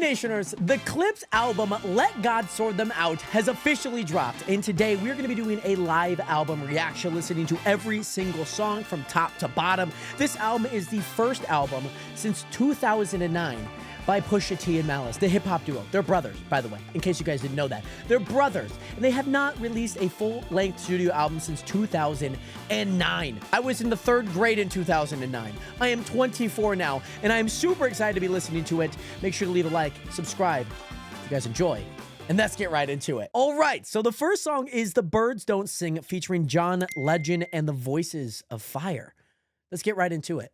Nationers, the Clipse album, Let God Sort Them Out, has officially dropped, and today we're going to be doing a live album reaction, listening to every single song from top to bottom. This album is the first album since 2009 by Pusha T and Malice, the hip-hop duo. They're brothers, by the way, in case you guys didn't know that. They're brothers, and they have not released a full-length studio album since 2009. I was in the 3rd grade in 2009. I am 24 now, and I am super excited to be listening to it. Make sure to leave a like, subscribe, if you guys enjoy. And let's get right into it. All right, so the first song is The Birds Don't Sing, featuring John Legend and the Voices of Fire. Let's get right into it.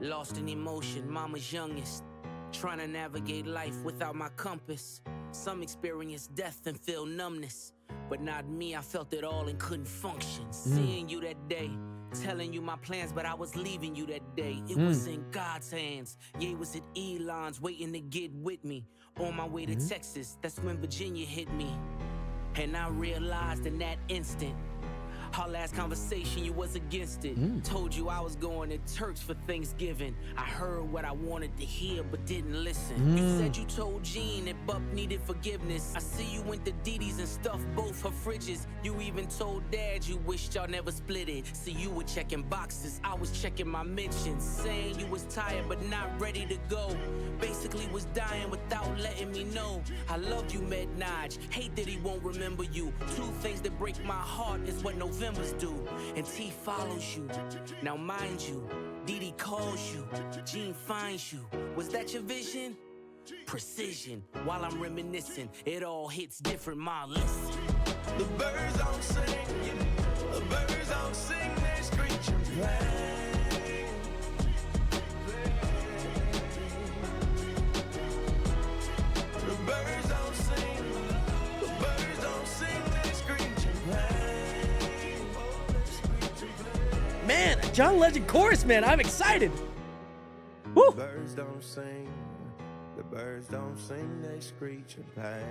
Lost in emotion, mama's youngest. Trying to navigate life without my compass. Some experience death and feel numbness. But not me, I felt it all and couldn't function. Seeing you that day, telling you my plans, but I was leaving you that day. It was in God's hands. Yeah, it was at Elon's waiting to get with me. On my way to Texas, that's when Virginia hit me. And I realized in that instant, our last conversation, you was against it. Told you I was going to Turks for Thanksgiving. I heard what I wanted to hear, but didn't listen. You said you told Jean that Buck needed forgiveness. I see you went to Didi's and stuffed both her fridges. You even told Dad you wished y'all never split it. See, you were checking boxes, I was checking my mentions. Saying you was tired but not ready to go. Basically was dying without letting me know. I loved you, Med-Naj. Hate that he won't remember you. Two things that break my heart is what November's do. And T follows you. Now mind you, Didi calls you. Jean finds you. Was that your vision? Precision. While I'm reminiscing, it all hits different, ma, listen. The birds don't sing. The birds don't sing. They screech and play. Man, John Legend chorus, man, I'm excited. Woo. The birds don't sing, the birds don't sing, they screech in pain.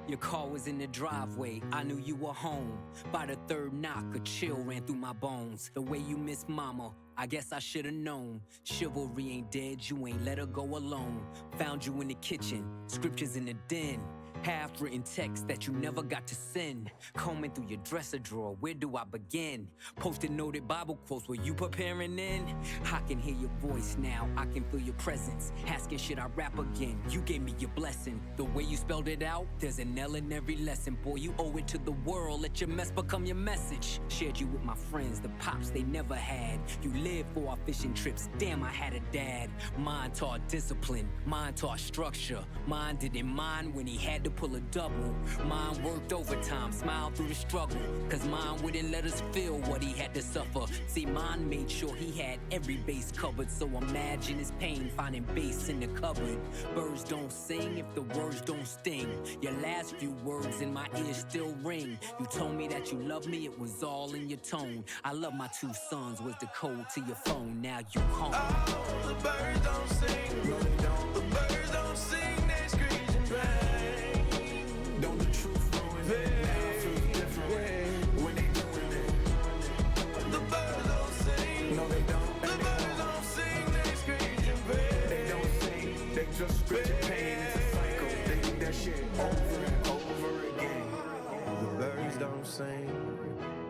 Your car was in the driveway, I knew you were home. By the 3rd knock, a chill ran through my bones. The way you miss mama, I guess I should've known. Chivalry ain't dead, you ain't let her go alone. Found you in the kitchen, scriptures in the den. Half-written text that you never got to send. Combing through your dresser drawer, where do I begin? Posted noted Bible quotes, were you preparing in? I can hear your voice now, I can feel your presence. Asking should I rap again, you gave me your blessing. The way you spelled it out, there's an L in every lesson. Boy, you owe it to the world, let your mess become your message. Shared you with my friends, the pops they never had. You lived for our fishing trips, damn I had a dad. Mine taught discipline, mine taught structure. Mine didn't mind when he had to pull a double. Mine worked overtime, smiled through the struggle. Cause mine wouldn't let us feel what he had to suffer. See, mine made sure he had every base covered. So imagine his pain finding bass in the cupboard. Birds don't sing if the words don't sting. Your last few words in my ears still ring. You told me that you loved me, it was all in your tone. I love my 2 sons was the code to your phone. Now you home. Oh, the birds don't sing, no they don't. The birds don't sing, they screech and play. Don't the truth ruin it? Now it feels different when they doing it. The birds don't sing, no they don't. The birds don't sing, they screech and play. They don't sing, they just screech and pain. It's a cycle, they do that shit over and over again. The birds don't sing,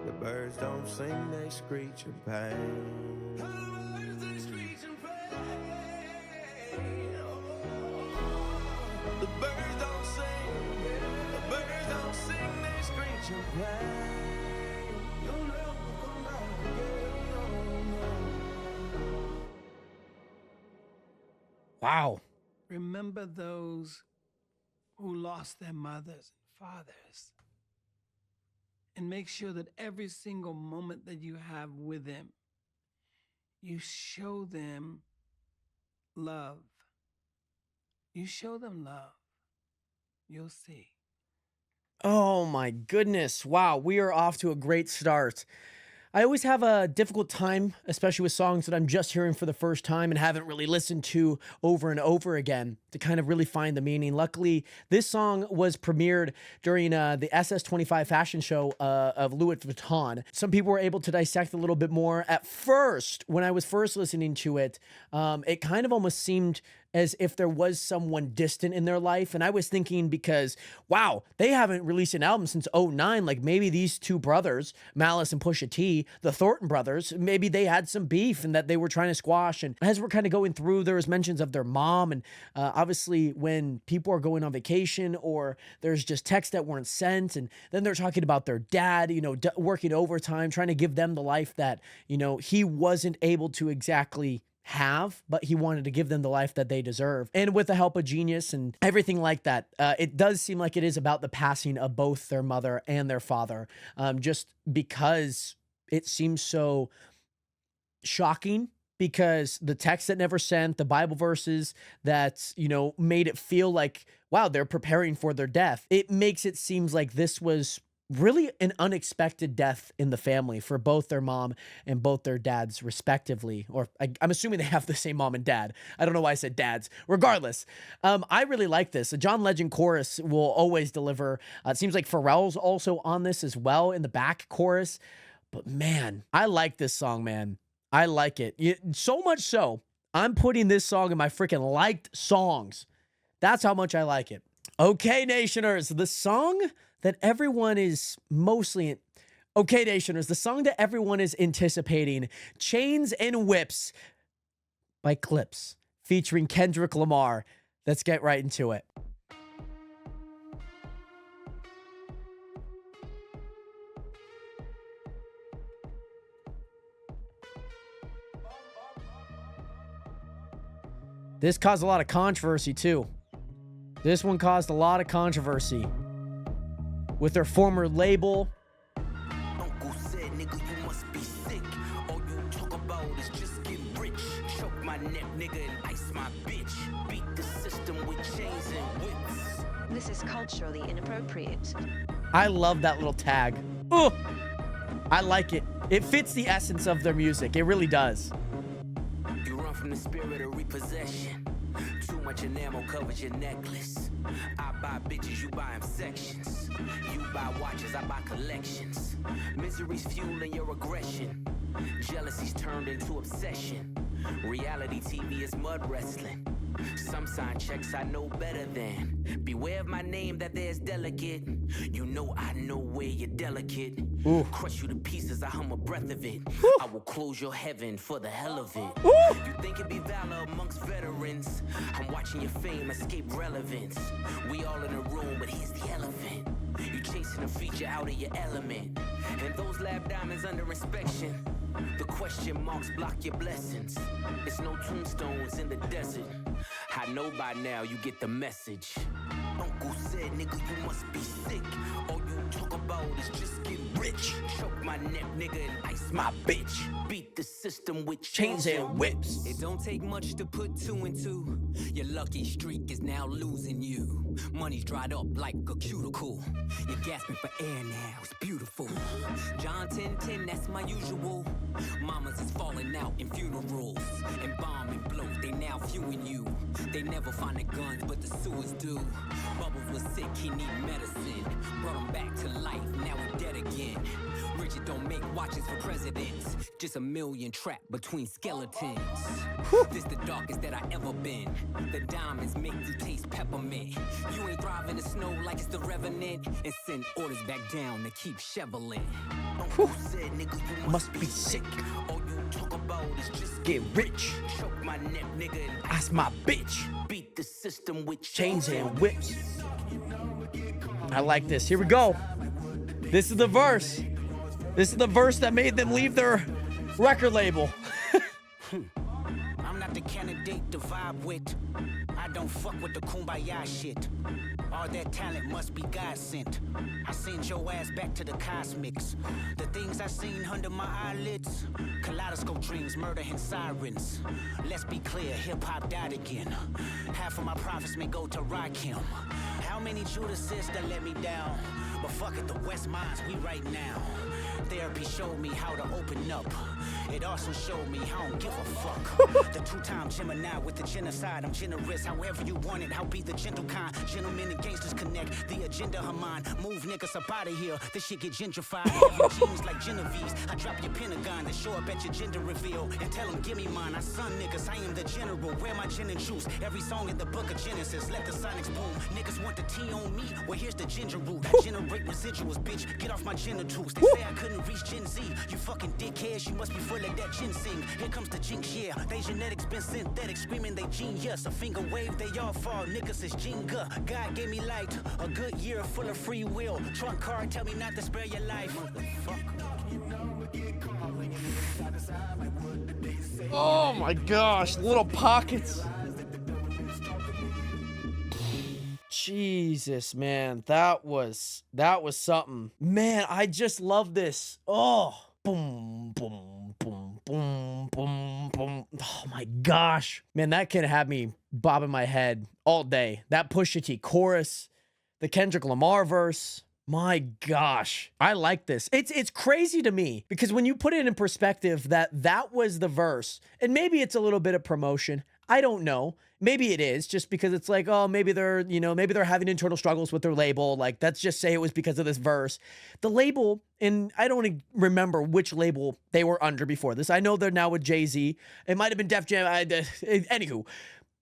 the birds don't sing, they screech and pain. They screech and pain. The birds don't sing, the birds don't sing, they screech and play. You'll never come back again. Wow. Remember those who lost their mothers and fathers. And make sure that every single moment that you have with them, you show them love. You show them love. You'll see. Oh my goodness. Wow, we are off to a great start. I always have a difficult time, especially with songs that I'm just hearing for the first time and haven't really listened to over and over again, to kind of really find the meaning. Luckily, this song was premiered during the SS25 fashion show of Louis Vuitton. Some people were able to dissect a little bit more. At first, when I was first listening to it, it kind of almost seemed as if there was someone distant in their life. And I was thinking, because, wow, they haven't released an album since '09. Like, maybe these two brothers, Malice and Pusha T, the Thornton brothers, maybe they had some beef and that they were trying to squash. And as we're kind of going through, there was mentions of their mom. And obviously, when people are going on vacation or there's just texts that weren't sent, and then they're talking about their dad, you know, working overtime, trying to give them the life that, you know, he wasn't able to exactly have, but he wanted to give them the life that they deserve. And with the help of Genius and everything like that, it does seem like it is about the passing of both their mother and their father, just because it seems so shocking, because the text that never sent, the Bible verses that, you know, made it feel like, wow, they're preparing for their death. It makes it seem like this was really an unexpected death in the family for both their mom and both their dads respectively. Or I'm assuming they have the same mom and dad. I don't know why I said dads. Regardless, I really like this. The John Legend chorus will always deliver. It seems like Pharrell's also on this as well in the back chorus. But man, I like this song, man. I like it. So much so, I'm putting this song in my freaking liked songs. That's how much I like it. Okay, Nationers, the song that everyone is mostly... Okay, Nationers, the song that everyone is anticipating, Chains and Whips by Clipse, featuring Kendrick Lamar. Let's get right into it. This caused a lot of controversy, too. This one caused a lot of controversy with their former label. Uncle said, nigga, you must be sick. All you talk about is just get rich. Choke my neck, nigga, and ice my bitch. Beat the system with chains and whips. This is culturally inappropriate. I love that little tag. Oh, I like it. It fits the essence of their music. It really does. You run from the spirit of repossession. Too much enamel covers your necklace. I buy bitches, you buy them sections. You buy watches, I buy collections. Misery's fueling your aggression. Jealousy's turned into obsession. Reality TV is mud wrestling. Some sign checks I know better than. Beware of my name that there's delicate. You know I know where you're delicate. Ooh. Crush you to pieces, I hum a breath of it. Ooh. I will close your heaven for the hell of it. Ooh. You think it'd be valor amongst veterans? I'm watching your fame escape relevance. We all in a room, but here's the elephant. You chasing a feature out of your element. And those lab diamonds under inspection. The question marks block your blessings. It's no tombstones in the desert. I know by now you get the message. Uncle said, nigga, you must be sick. All you talk about is just get rich. Choke my neck, nigga, and ice my bitch. Beat the system with chains and whips. It don't take much to put two and two. Your lucky streak is now losing you. Money's dried up like a cuticle. You're gasping for air now, it's beautiful. John 10:10, that's my usual. Mamas is falling out in funerals. And bomb and blow, they now viewing you. They never find the guns, but the sewers do. Bubbles was sick, he need medicine. Brought him back to life, now he dead again. Richard don't make watches for presidents. Just a million trapped between skeletons. This the darkest that I ever been. The diamonds make you taste peppermint. You ain't thriving in the snow like it's the Revenant. And send orders back down to keep shoveling. Uncle said, nigga, you Must be sick. All you talk about is just Get rich. choke my neck, nigga, and That's my bitch. beat the system with Chains and whips. I like this. Here we go. This is the verse. This is the verse that made them leave their record label. I'm not the candidate to vibe with. I don't fuck with the kumbaya shit. All that talent must be God sent. I send your ass back to the cosmics. The things I seen under my eyelids. Kaleidoscope dreams, murder and sirens. Let's be clear, hip-hop died again. Half of my profits may go to Rakim. How many Judases that let me down? But fuck it, the West Minds, we right now. Therapy showed me how to open up. It also showed me I don't give a fuck. The two-time Gemini with the genocide. I'm generous, however you want it. I'll be the gentle kind. Gentlemen and gangsters connect. The agenda of mine. Move niggas up out of here. This shit get gentrified. Heavy jeans like Genevieve's. I drop your Pentagon and show up at your gender reveal. And tell them, give me mine. I son niggas, I am the general. Wear my gin and juice. Every song in the book of Genesis. Let the sonics boom. Niggas want the tea on me. Well, here's the ginger root. I generate residuals, bitch. Get off my genitals. They say I couldn't reach Gen Z. You fucking dickheads. You must be full of that ginseng. Here comes the jinx, yeah. They genetics been synthetic. Screaming they genius. A finger wave, they all fall. Niggas is Jenga. God gave me light. A good year full of free will. Trunk card, tell me not to spare your life. Oh my gosh, little pockets. Jesus, man, that was something. Man, I just love this. Oh, boom, boom, boom, boom, boom, boom. Oh my gosh, man, that kid had me bobbing my head all day. That Pusha T chorus, the Kendrick Lamar verse. My gosh, I like this. It's crazy to me because when you put it in perspective that was the verse, and maybe it's a little bit of promotion. I don't know. Maybe it is just because it's like, oh, maybe they're having internal struggles with their label. Like, let's just say it was because of this verse. The label, and I don't remember which label they were under before this. I know they're now with Jay-Z. It might have been Def Jam. Anywho,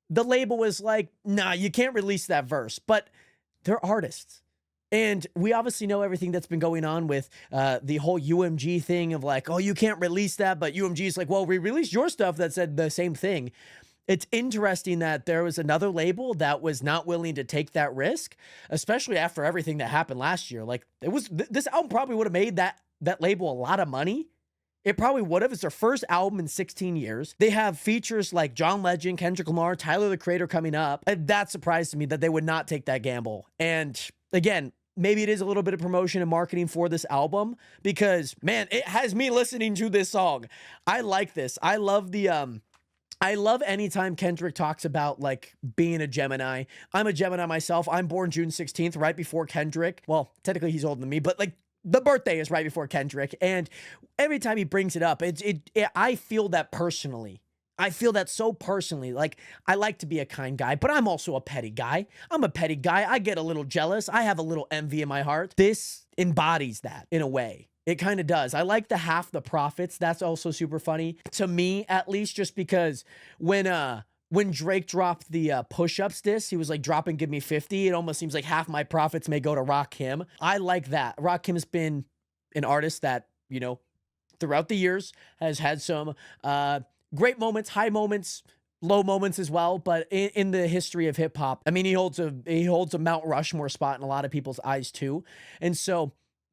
the label was like, nah, you can't release that verse, but they're artists. And we obviously know everything that's been going on with the whole UMG thing of like, oh, you can't release that. But UMG is like, well, we released your stuff that said the same thing. It's interesting that there was another label that was not willing to take that risk, especially after everything that happened last year. Like, this album probably would have made that label a lot of money. It probably would have. It's their first album in 16 years. They have features like John Legend, Kendrick Lamar, Tyler, the Creator coming up. And that surprised me that they would not take that gamble. And again, maybe it is a little bit of promotion and marketing for this album because, man, it has me listening to this song. I like this. I love anytime Kendrick talks about like being a Gemini. I'm a Gemini myself. I'm born June 16th, right before Kendrick. Well, technically he's older than me, but like the birthday is right before Kendrick. And every time he brings it up, I feel that personally. I feel that so personally. Like, I like to be a kind guy, but I'm also a petty guy. I'm a petty guy. I get a little jealous. I have a little envy in my heart. This embodies that in a way. It kind of does. I like the half the profits. That's also super funny to me, at least, just because when Drake dropped the push-ups diss, he was like, drop and give me 50. It almost seems like half my profits may go to Rakim. I like that. Rakim's been an artist that, you know, throughout the years has had some great moments, high moments, low moments as well. But in the history of hip hop, I mean, he holds a Mount Rushmore spot in a lot of people's eyes too. And so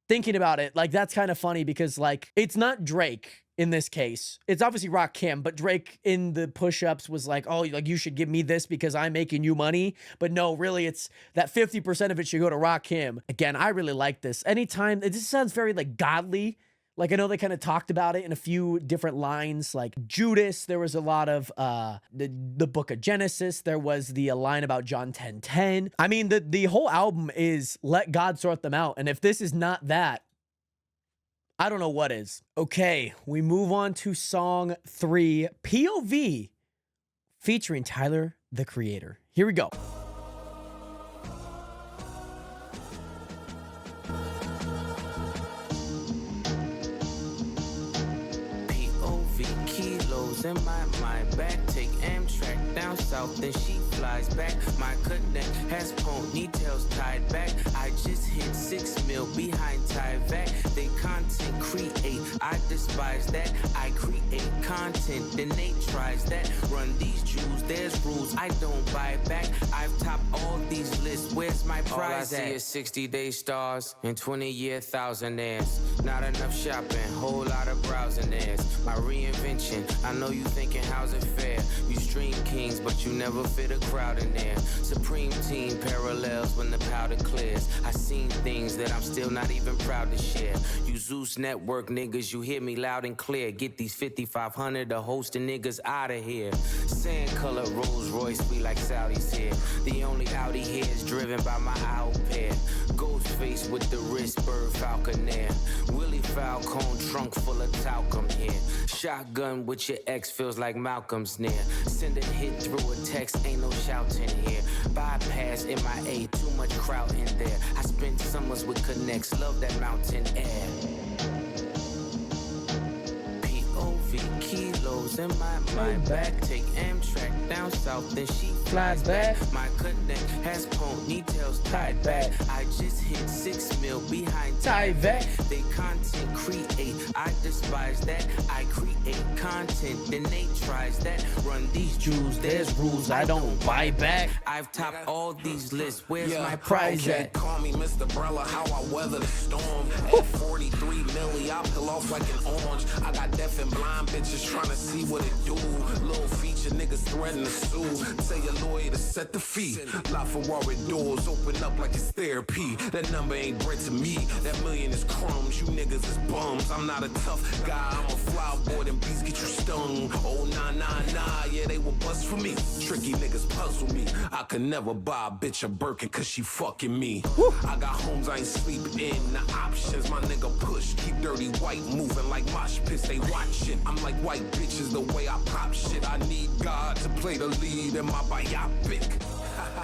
thinking about it, like, that's kind of funny because like, it's not Drake in this case. It's obviously Rakim, but Drake in the push-ups was like, oh, like, you should give me this because I'm making you money. But no, really, it's that 50% of it should go to Rakim. Again, I really like this. Anytime, it just sounds very like godly. Like, I know they kind of talked about it in a few different lines, like Judas. There was a lot of the book of Genesis. There was the line about John 10:10. I mean, the whole album is let God sort them out. And if this is not that, I don't know what is. Okay, we move on to song 3, POV, featuring Tyler, the Creator. Here we go. In my mind, back take Amtrak down south, then she flies back. My connect has ponytails tied back. I just hit 6 mil behind Tyvek. They content create, I despise that. I create content, then they tries that. Run these Jews, there's rules I don't buy back. I've topped all these lists, where's my prize? All I see is 60-day stars and 20-year thousandaires. Not enough shopping, whole lot of browsing ads. My reinvention, I know you thinking how's it fair? You stream kings, but you never fit a crowd in there. Supreme team parallels when the powder clears. I seen things that I'm still not even proud to share. You Zeus Network niggas, you hear me loud and clear. Get these 5,500 to hosting niggas out of here. Sand color Rolls Royce, we like Saudis here. The only Audi here is driven by my owl pair. Ghost face with the wrist, bird falconer. Willie Falcone, trunk full of talcum here. Shotgun with your ex feels like Malcolm's near. Send a hit through a text, ain't no shouting here. Bypass MIA, too much crowd in there. I spent summers with connects, love that mountain air. POV kilos in my mind back. Take Amtrak down south, then she flies back. My connect has ponytails tied back. I just hit 6 mil behind tied back. They content create, I despise that. I create content, then they tries that. Run these jewels, there's rules I don't buy back. I've topped all these lists, where's my prize at? Call me Mr. Brella, how I weather the storm. At 43 milli, I peel off like an orange. I got deaf and blind bitches trying to see what it do. Little feature niggas threatening to sue. Tell your lawyer to set the fee. LaFerrari doors open up like it's therapy. That number ain't bread to me. That million is crumbs. You niggas is bums. I'm not a tough guy. I'm a fly boy. Them beats get you stung. Oh, nah. Yeah, they will bust for me. Tricky niggas puzzle me. I could never buy a bitch a Birkin cause she fucking me. I got homes I ain't sleeping in. The options my nigga push. Keep dirty white moving like mosh pits. They watch it. I'm like white bitches the way I pop shit. I need God to play the lead in my biopic.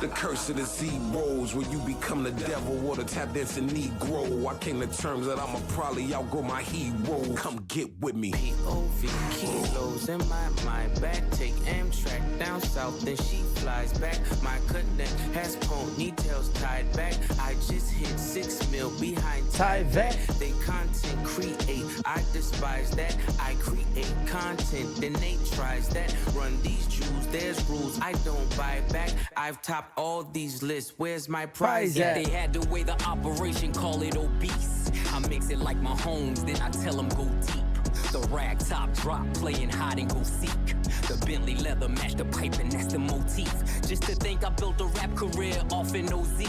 The curse of the Z-Rolls, where you become the devil or the tap dancing Negro. I came to terms that I'ma probably outgrow my hero. Come get with me. POV kilos in my mind back. Take Amtrak down south, then she flies back. My connect has ponytails tied back. I just hit 6 mil behind tied back. They content create, I despise that. I create content, then they tries that. Run these jewels, there's rules I don't buy back. I've topped all these lists, where's my prize at? If they had to weigh the operation, call it obese. I mix it like my homes, then I tell them go deep. The rag top drop, playing hide and go seek. The Bentley leather match the pipe and that's the motif. Just to think I built a rap career off an OZ.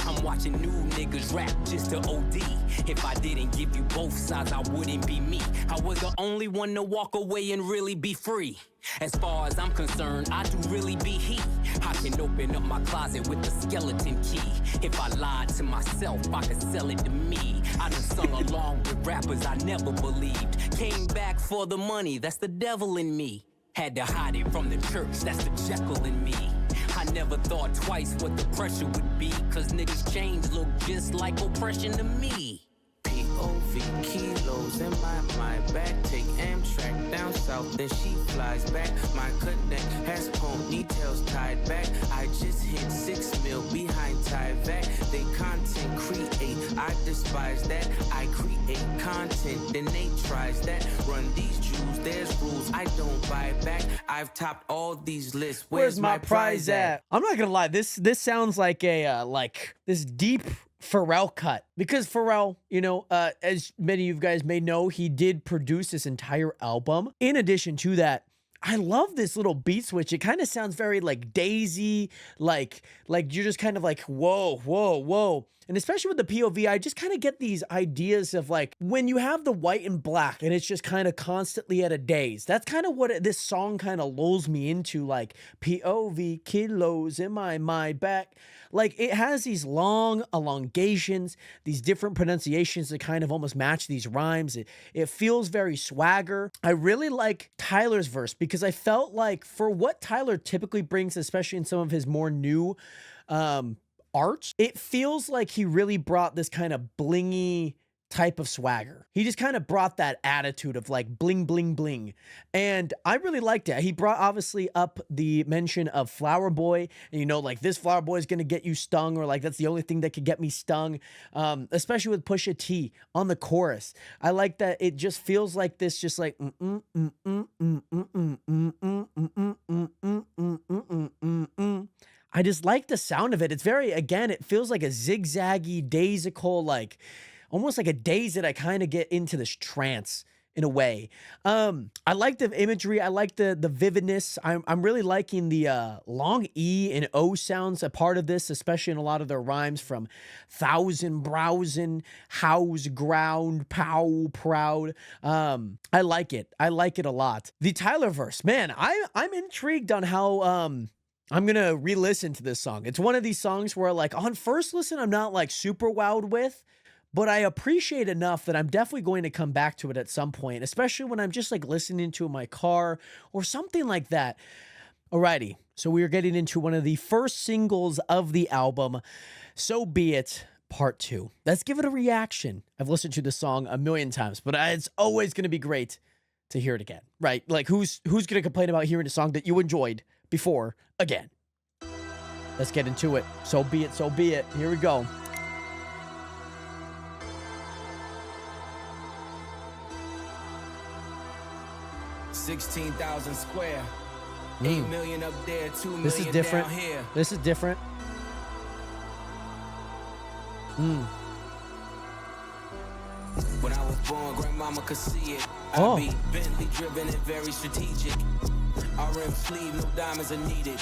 I'm watching new niggas rap just to OD. If I didn't give you both sides, I wouldn't be me. I was the only one to walk away and really be free. As far as I'm concerned, I do really be he. I can open up my closet with the skeleton key. If I lied to myself, I could sell it to me. I done sung along with rappers I never believed. Came back for the money, that's the devil in me. Had to hide it from the church, that's the Jekyll in me. I never thought twice what the pressure would be, cause niggas change look just like oppression to me. POV kilos in my mind back. Take Amtrak down south, then she flies back. My connect has ponytails tied back. I just hit 6 mil behind tied back. They content create, I despise that. I create content, then they tries that. Run these jewels, there's rules I don't buy back. I've topped all these lists, where's my prize at? I'm not gonna lie, this sounds like a like this deep Pharrell cut, because Pharrell, you know, as many of you guys may know, he did produce this entire album. In addition to that, I love this little beat switch. It kind of sounds very like Daisy, like you're just kind of like, whoa. And especially with the POV, I just kind of get these ideas of like when you have the white and black and it's just kind of constantly at a daze. That's kind of what this song kind of lulls me into, like POV kilos in my back. Like it has these long elongations, these different pronunciations that kind of almost match these rhymes. It feels very swagger. I really like Tyler's verse because I felt like for what Tyler typically brings, especially in some of his more new art, it feels like he really brought this kind of blingy type of swagger. He just kind of brought that attitude of like bling, bling, bling. And I really liked it. He brought obviously up the mention of Flower Boy. And you know, like this Flower Boy is going to get you stung, or like that's the only thing that could get me stung. Especially with Pusha T on the chorus. I like that it just feels like this, just like I just like the sound of it. It's very, again, it feels like a zigzaggy, daisical, like almost like a daze that I kind of get into this trance in a way. I like the imagery. I like the vividness. I'm really liking the long E and O sounds a part of this, especially in a lot of their rhymes from thousand, browsing, house, ground, pow, proud. I like it. I like it a lot. The Tyler verse, man, I'm intrigued on how I'm gonna re-listen to this song. It's one of these songs where like on first listen, I'm not like super wowed with, but I appreciate enough that I'm definitely going to come back to it at some point, especially when I'm just like listening to it in my car or something like that. Alrighty, so we are getting into one of the first singles of the album, So Be It, Part 2. Let's give it a reaction. I've listened to the song a million times, but it's always going to be great to hear it again, right? Like who's going to complain about hearing a song that you enjoyed before again? Let's get into it. So be it, so be it. Here we go. 16,000 square. 8 million up there, 2 million This is different. down here. This is different. When I was born, grandmama could see it. Oh. I be Bentley driven and very strategic. RM sleeve, no diamonds are needed.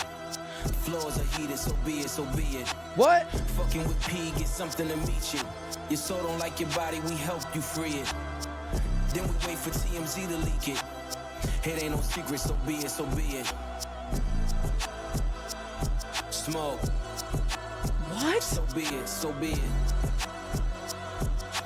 Floors are heated, so be it, so be it. What? Fucking with P, get something to meet you. Your soul don't like your body, we help you free it. Then we wait for TMZ to leak it. It ain't no secret, so be it, so be it. Smoke. What? So be it, so be it.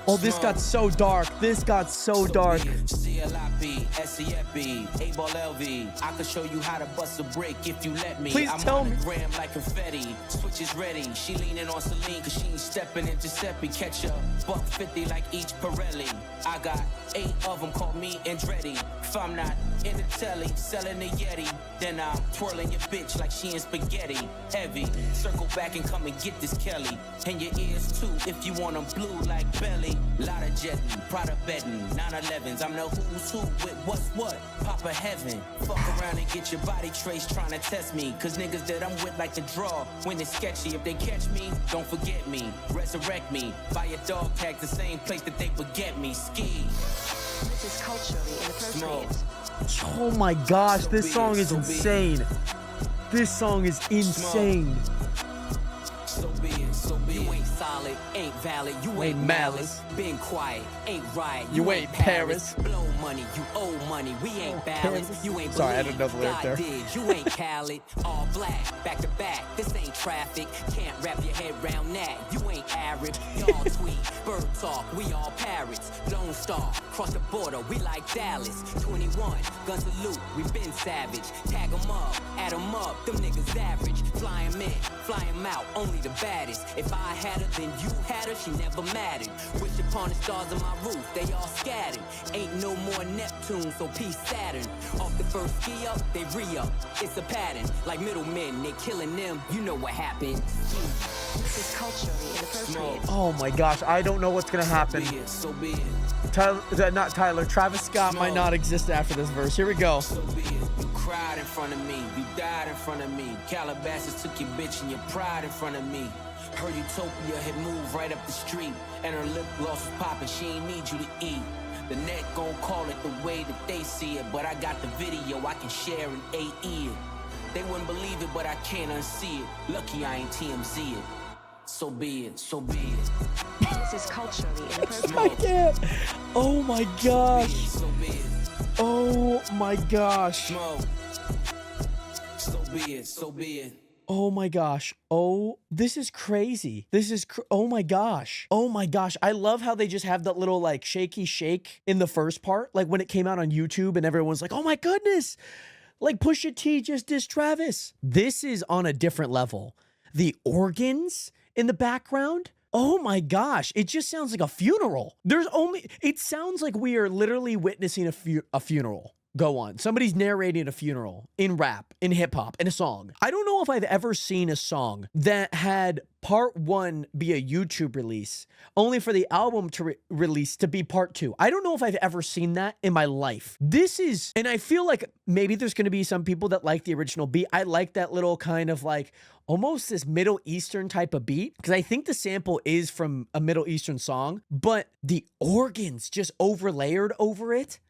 Oh, this got so dark. This got so dark. CLIP, SCFB, A-Ball LV. I could show you how to bust a break if you let me. Please I'm tell on me. the gram like confetti. Switch is ready. She leaning on Celine cause she ain't stepping in Giuseppe. Catch up, $150 like each Pirelli. I got 8 of them, call me Andretti. If I'm not in the telly, selling the Yeti, then I'm twirling your bitch like she in spaghetti. Heavy, circle back and come and get this Kelly. And your ears too, if you want them blue like belly. Lot of jetting, Prada betting, 911s. I'm the who's who with what's what. Papa heaven, fuck around and get your body traced trying to test me. Cause niggas that I'm with like to draw when it's sketchy. If they catch me, don't forget me. Resurrect me, buy your dog tag the same place that they forget me. Ski. This is culturally inappropriate. Oh my gosh, this song is insane. This song is insane. So be it, so be You it. ain't solid, ain't valid, you ain't malice. Been quiet, ain't riot, You ain't Paris. Blow money, you owe money, we ain't balanced. Paris. You ain't Sorry, I believe, didn't know the lyric God there. did, you ain't Khaled. All black, back to back, this ain't traffic. Can't wrap your head round that, you ain't Arab. Y'all tweet, bird talk, we all parrots. Lone Star, cross the border, we like Dallas. 21, gun salute, we been savage. Tag 'em up, add 'em up, them niggas average. Fly 'em in, fly 'em out, only the baddest. If I had her, then you had her, she never mattered. Wish upon the stars on my roof, they all scattered. Ain't no more Neptune, so peace Saturn. Off the first ski up, they re-up. It's a pattern, like middlemen, they killing them, you know what happened. This is culturally inappropriate. Oh my gosh, I don't know what's gonna happen. Be it, so be it. Tyler, not Tyler. Travis Scott might not exist after this verse. Here we go. So be it. You cried in front of me, you died in front of me. Calabasas took your bitch and your pride in front of me. Her utopia had moved right up the street, and her lip gloss was popping, she ain't need you to eat. The net gon' call it the way that they see it, but I got the video I can share in AE it. They wouldn't believe it, but I can't unsee it. Lucky I ain't TMZ it. So be it, so be it. This is culturally I inappropriate. can't. Oh my gosh. So be it, Oh my gosh. smoke. So be it, so be it. Oh my gosh. Oh, this is crazy. This is, oh my gosh. Oh my gosh. I love how they just have that little like shaky shake in the first part. Like when it came out on YouTube and everyone's like, oh my goodness. Like Pusha T just dissed Travis. This is on a different level. The organs in the background. Oh my gosh. It just sounds like a funeral. It sounds like we are literally witnessing a funeral. go on. Somebody's narrating a funeral in rap, in hip hop, in a song. I don't know if I've ever seen a song that had part 1 be a YouTube release, only for the album to release to be part 2. I don't know if I've ever seen that in my life. This is, and I feel like maybe there's going to be some people that like the original beat. I like that little kind of like almost this Middle Eastern type of beat, because I think the sample is from a Middle Eastern song, but the organs just overlayered over it.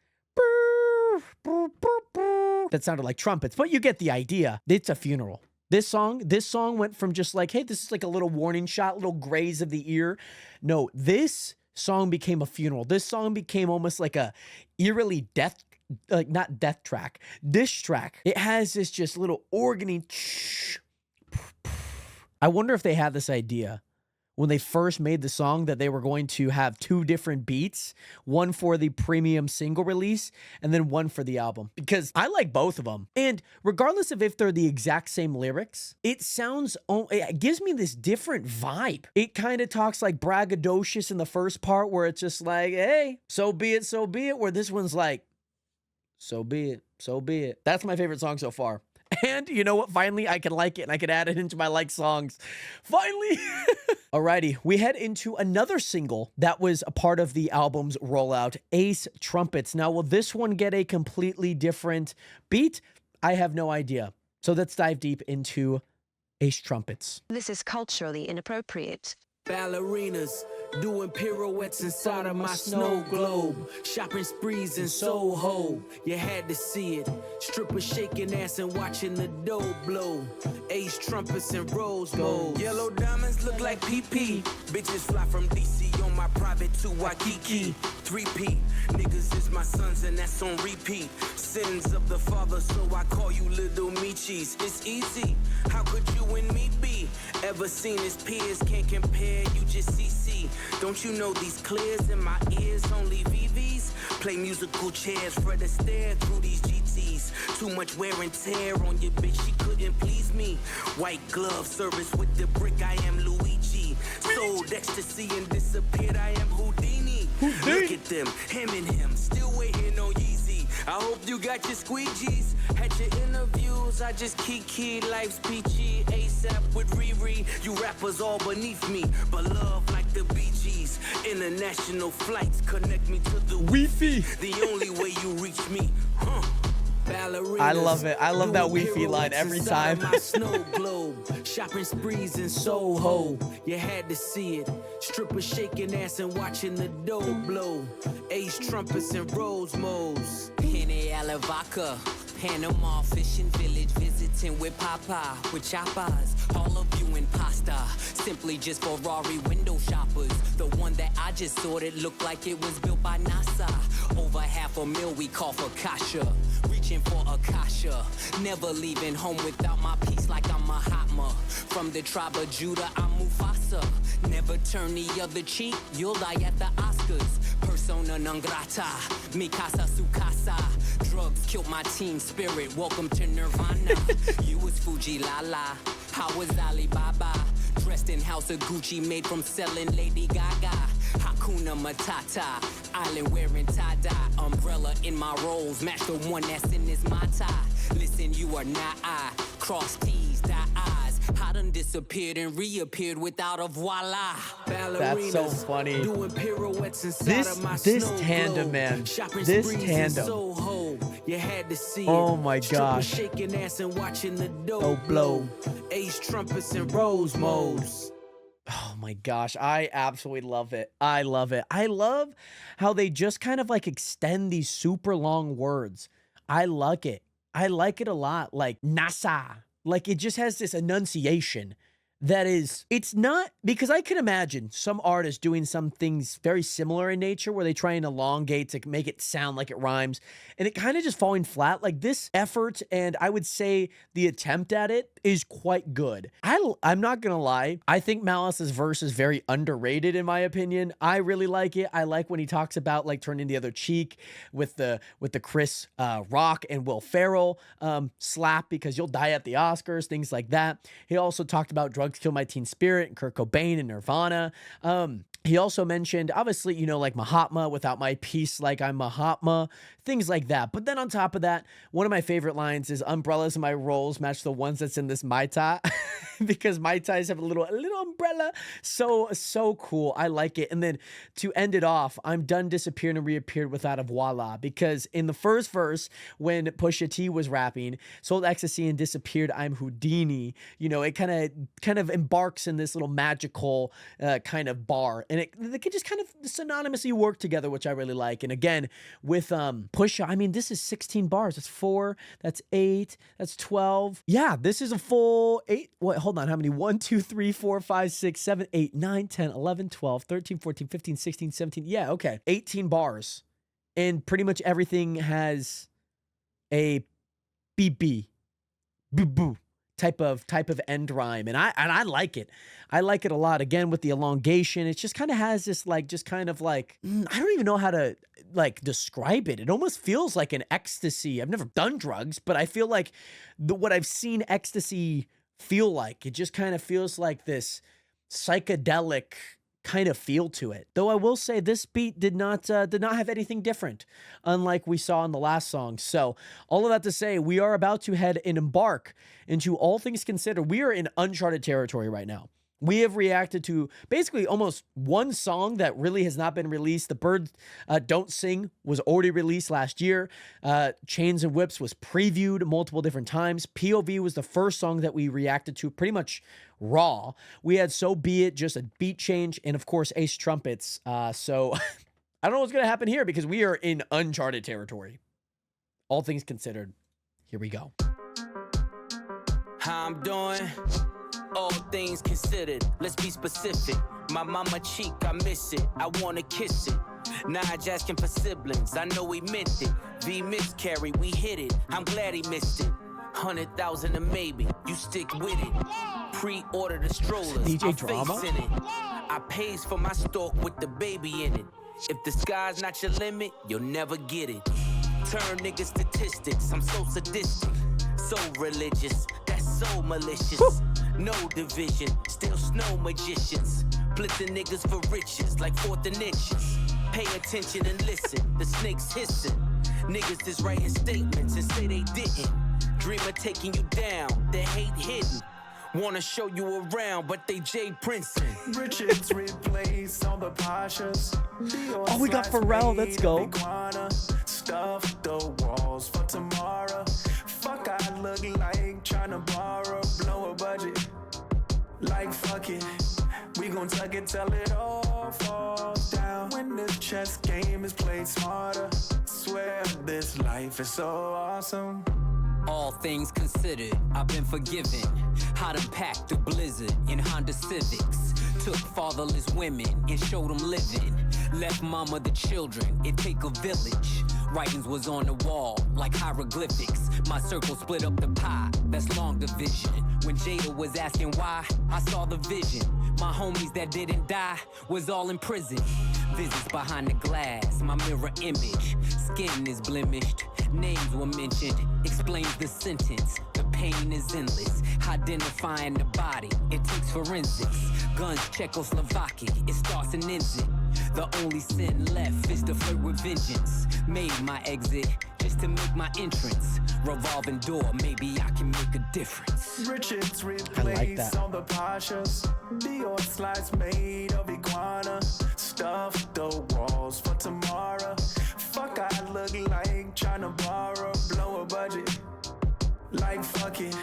That sounded like trumpets, but you get the idea. It's a funeral. This song went from just like, hey, this is like a little warning shot, little graze of the ear. No, this song became a funeral. This song became almost like a eerily death, like not death track, diss track. It has this just little organy. I wonder if they had this idea when they first made the song that they were going to have 2 different beats, one for the premium single release and then one for the album, because I like both of them. And regardless of if they're the exact same lyrics, it gives me this different vibe. It kind of talks like braggadocious in the first part where it's just like, hey, so be it, where this one's like, so be it, so be it. That's my favorite song so far. And you know what? Finally, I can like it and I can add it into my like songs. Finally. Alrighty, we head into another single that was a part of the album's rollout, Ace Trumpets. Now, will this one get a completely different beat? I have no idea. So let's dive deep into Ace Trumpets. This is culturally inappropriate. Ballerinas doing pirouettes inside of my snow globe. Shopping sprees in Soho, you had to see it. Strippers shaking ass and watching the dough blow. Ace trumpets and rose gold. Yellow diamonds look like PP. Bitches fly from DC on my private to Waikiki. 3P, niggas is my sons and that's on repeat. Sins of the father, so I call you little Michis. It's easy, how could you and me be? Ever seen his peers, can't compare, you just CC. Don't you know these clears in my ears, only VVs? Play musical chairs for the stare through these GTs. Too much wear and tear on your bitch, she couldn't please me. White glove service with the brick, I am Luigi. Sold ecstasy and disappeared, I am Houdini. Look at them, him and him, still waiting on Yeezy. I hope you got your squeegees. Had your interviews, I just kiki. Life's peachy, ASAP with Riri. You rappers all beneath me, but love like the Bee Gees. International flights connect me to the Wi-Fi. The only way you reach me, I love it. I love that Wi-Fi line every time. My snow globe, shopping sprees in Soho, you had to see it. Strippers shaking ass and watching the dough blow. Ace trumpets and rose modes. Henny Alavaca, Panama fishing village, visiting with Papa, with choppers. All of you in pasta, simply just Ferrari window shoppers. The one that I just sorted looked like it was built by NASA. Over $500,000 we call for Kasha. Reaching for Akasha, never leaving home without my peace like I'm Mahatma. From the tribe of Judah, I'm Mufasa. Never turn the other cheek, you'll die at the Oscars. Persona non grata, mi casa su casa. Drugs killed my teen spirit, welcome to Nirvana. You was Fuji Lala, I was Alibaba. Dressed in house of Gucci, made from selling Lady Gaga. Hakuna Matata, island wearing tie-dye. Umbrella in my rolls, match the one that's in this Mata. Listen, you are not I, cross T's, dot I's. I done disappeared and reappeared without a voila. That's so funny. Doing pirouettes inside of my This snow tandem, globe. man. Shopping This sprees in tandem. Soho, you had to see Oh it. my Strippers gosh. shaking ass and watching the dough Oh, blow. Ace trumpets and rose modes. Oh my gosh, I absolutely love it. I love it. I love how they just kind of like extend these super long words. I like it. I like it a lot. Like NASA. Like it just has this enunciation that is, it's not, because I can imagine some artists doing some things very similar in nature where they try and elongate to make it sound like it rhymes and it kind of just falling flat. Like this effort, and I would say the attempt at it is quite good. I'm not gonna lie, I think Malice's verse is very underrated in my opinion. I really like it. I like when he talks about like turning the other cheek with the Chris Rock and Will Ferrell slap because you'll die at the Oscars, things like that. He also talked about drugs kill my teen spirit and Kurt Cobain and Nirvana. He also mentioned, obviously, you know, like Mahatma, without my peace, like I'm Mahatma, things like that. But then on top of that, one of my favorite lines is umbrellas in my rolls match the ones that's in this Mai Tai because Mai Tais have a little umbrella. So cool. I like it. And then to end it off, I'm done disappeared and reappeared without a voila, because in the first verse, when Pusha T was rapping, sold ecstasy and disappeared, I'm Houdini, you know, it kind of embarks in this little magical kind of bar. And they can just kind of synonymously work together, which I really like. And again, with Pusha, I mean, this is 16 bars. That's 4, that's 8, that's 12. Yeah, this is a full 8. Wait, hold on. How many? 1, 2, 3, 4, 5, 6, 7, 8, 9, 10, 11, 12, 13, 14, 15, 16, 17. Yeah, okay. 18 bars. And pretty much everything has a BB, boo boo type of end rhyme, and I like it. I like it a lot. Again, with the elongation, it just kind of has this like just kind of like I don't even know how to like describe it. It almost feels like an ecstasy. I've never done drugs, but I feel like what I've seen ecstasy feel like. It just kind of feels like this psychedelic kind of feel to it. Though I will say this beat did not have anything different, unlike we saw in the last song. So all of that to say, we are about to head and embark into All Things Considered. We are in uncharted territory right now. We have reacted to basically almost one song that really has not been released. The Birds Don't Sing was already released last year. Chains and Whips was previewed multiple different times. POV was the first song that we reacted to pretty much raw. We had So Be It, just a beat change, and of course Ace Trumpets. So I don't know what's going to happen here because we are in uncharted territory. All Things Considered. Here we go. How I'm doing? All things considered, let's be specific. My mama cheek, I miss it. I wanna kiss it. Nige asking for siblings, I know he meant it. V miscarry, we hit it. I'm glad he missed it. 100,000 a maybe, you stick with it. Pre-order the strollers, DJ my Drama? face in it. I pays for my stalk with the baby in it. If the sky's not your limit, you'll never get it. Turn niggas statistics, I'm so sadistic. So religious, that's so malicious. Woo. No division, still snow magicians. Blitzing niggas for riches, like fourth and inches. Pay attention and listen, the snakes hissing. Niggas is writing statements and say they didn't. Dream of taking you down, they hate hidden. Wanna show you around, but they Jay Princeton. Richards replace all the Pashas. Oh, we got Pharrell, let's go. Stuff the walls for tomorrow. Fuck, I look like tryna borrow, blow a budget. Like fuck it, we gon' tuck it till it all falls down. When this chess game is played smarter, swear this life is so awesome. All things considered, I've been forgiven. How to pack the blizzard in Honda Civics. Took fatherless women and showed them living. Left mama the children, it take a village. Writings was on the wall like hieroglyphics. My circle split up the pie, that's long division. When Jada was asking why, I saw the vision. My homies that didn't die was all in prison. Visits behind the glass, my mirror image. Skin is blemished, names were mentioned. Explains the sentence, the pain is endless. Identifying the body, it takes forensics. Guns Czechoslovakia, it starts and ends it. The only sin left is to flirt with vengeance. Made my exit just to make my entrance. Revolving door, maybe I can make a difference. Richards replace all the Pashas. Dior slides made of iguana. Stuff the walls for tomorrow. Fuck, I look like tryna borrow, blow a budget. Like fuck it,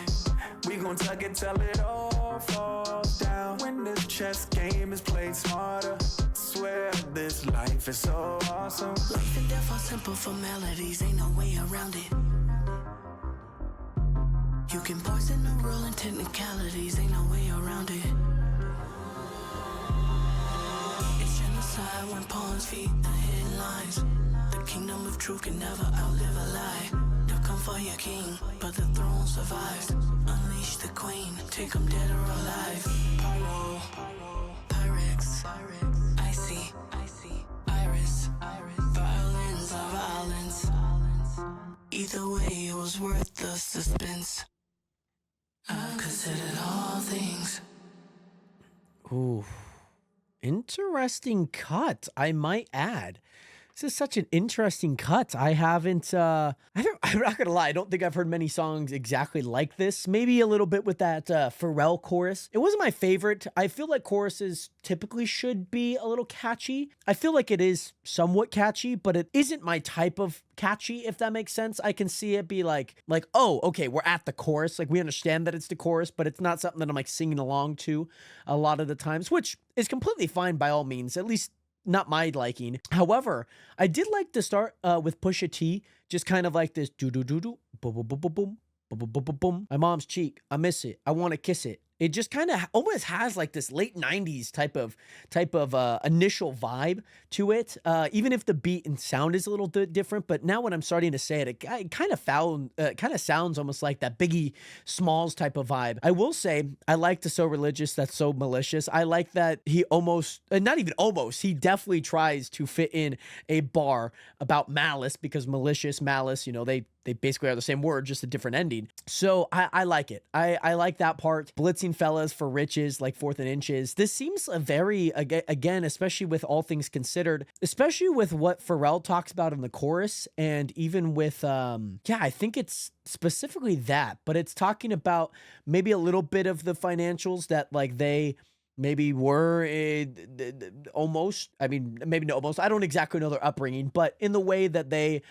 we gon' tuck it till it all falls down. When this chess game is played smarter, swear this life is so awesome. Life and death are simple formalities, ain't no way around it. You can poison the rule and technicalities, ain't no way around it. It's genocide when pawns feed the headlines. The kingdom of truth can never outlive a lie. They'll come for your king, but the throne survives. Unleash the queen, take them dead or alive. Pyro, Pyrex, Icy, Iris, violence of violence. Either way, it was worth the suspense. I've considered all things. Ooh. Interesting cut, I might add. This is such an interesting cut. I haven't, I'm not gonna lie, I don't think I've heard many songs exactly like this. Maybe a little bit with that Pharrell chorus. It wasn't my favorite. I feel like choruses typically should be a little catchy. I feel like it is somewhat catchy, but it isn't my type of catchy, if that makes sense. I can see it be like, oh, okay, we're at the chorus. Like, we understand that it's the chorus, but it's not something that I'm like singing along to a lot of the times, which is completely fine by all means, at least not my liking. However, I did like to start with Pusha T, just kind of like this do do do do boom boom boom boom boom boom boom boom boom. My mom's cheek, I miss it, I want to kiss it. It just kind of almost has like this late 90s type of initial vibe to it, even if the beat and sound is a little bit different. But now when I'm starting to say it, it kind of sounds almost like that Biggie Smalls type of vibe. I will say I like the So Religious, That's So Malicious. I like that he almost, not even almost, he definitely tries to fit in a bar about malice, because malicious, malice, you know, they basically are the same word, just a different ending. So I like it. I like that part. Blitzing fellas for riches, like Fourth and Inches. This seems a very, again, especially with all things considered, especially with what Pharrell talks about in the chorus, and even with, I think it's specifically that, but it's talking about maybe a little bit of the financials that like they maybe were almost, I mean, maybe not almost, I don't exactly know their upbringing, but in the way that they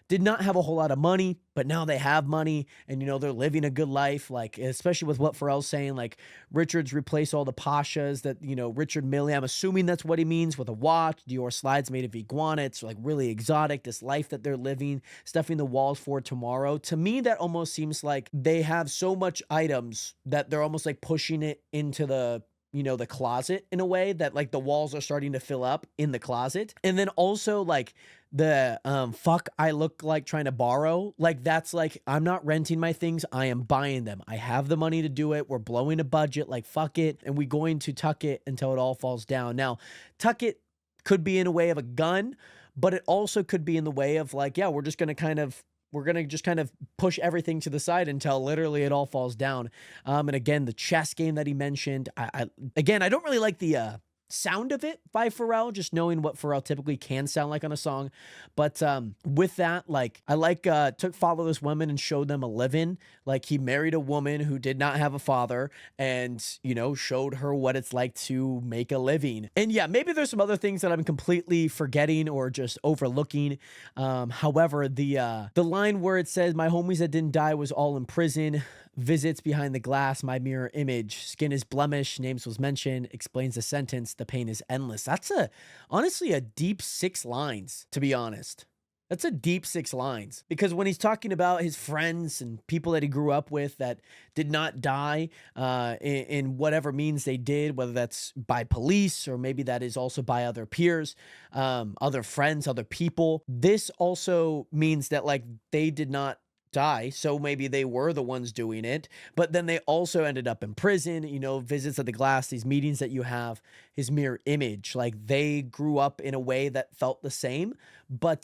did not have a whole lot of money, but now they have money, and, you know, they're living a good life, like, especially with what Pharrell's saying, like, Richard's replaced all the Pashas that, you know, Richard Mille, I'm assuming that's what he means, with a watch, Dior slides made of iguana, it's, like, really exotic, this life that they're living, stuffing the walls for tomorrow. To me, that almost seems like they have so much items that they're almost, like, pushing it into the, you know, the closet in a way that, like, the walls are starting to fill up in the closet. And then also, like, the fuck I look like trying to borrow, like, that's like, I'm not renting my things, I am buying them, I have the money to do it, we're blowing a budget, like, fuck it, and we're going to tuck it until it all falls down. Now, tuck it could be in a way of a gun, but it also could be in the way of like, yeah, we're just going to just kind of push everything to the side until literally it all falls down. And again, the chess game that he mentioned, I don't really like the sound of it by Pharrell, just knowing what Pharrell typically can sound like on a song. But with that, like, I like took fatherless women and showed them a living. Like, he married a woman who did not have a father and, you know, showed her what it's like to make a living. And yeah, maybe there's some other things that I'm completely forgetting or just overlooking. However, the line where it says, my homies that didn't die was all in prison, visits behind the glass, my mirror image, skin is blemished, names was mentioned, explains the sentence, the pain is endless. That's honestly a deep 6 lines, to be honest. That's a deep 6 lines, because when he's talking about his friends and people that he grew up with that did not die in whatever means they did, whether that's by police or maybe that is also by other peers, other friends, other people, this also means that, like, they did not die, so maybe they were the ones doing it, but then they also ended up in prison, you know, visits at the glass, these meetings that you have, his mirror image, like, they grew up in a way that felt the same, but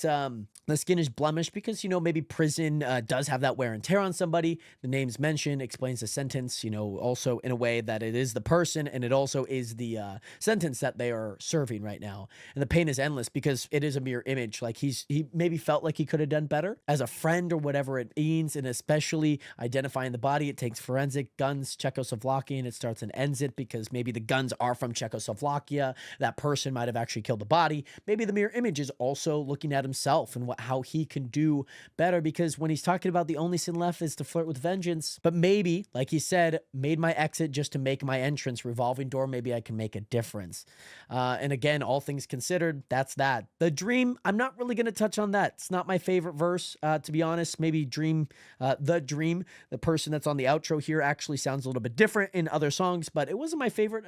the skin is blemished because, you know, maybe prison does have that wear and tear on somebody. The name's mentioned, explains the sentence, you know, also in a way that it is the person and it also is the sentence that they are serving right now. And the pain is endless because it is a mirror image. Like, he maybe felt like he could have done better as a friend or whatever it means, and especially identifying the body. It takes forensic guns, Czechoslovakia, and it starts and ends it because maybe the guns are from Czechoslovakia. That person might have actually killed the body. Maybe the mirror image is also looking at himself and how he can do better, because when he's talking about the only sin left is to flirt with vengeance, but maybe, like he said, made my exit just to make my entrance, revolving door, maybe I can make a difference. And again, all things considered, that's that. The dream, I'm not really going to touch on that. It's not my favorite verse, to be honest. Maybe dream, the person that's on the outro here actually sounds a little bit different in other songs, but it wasn't my favorite.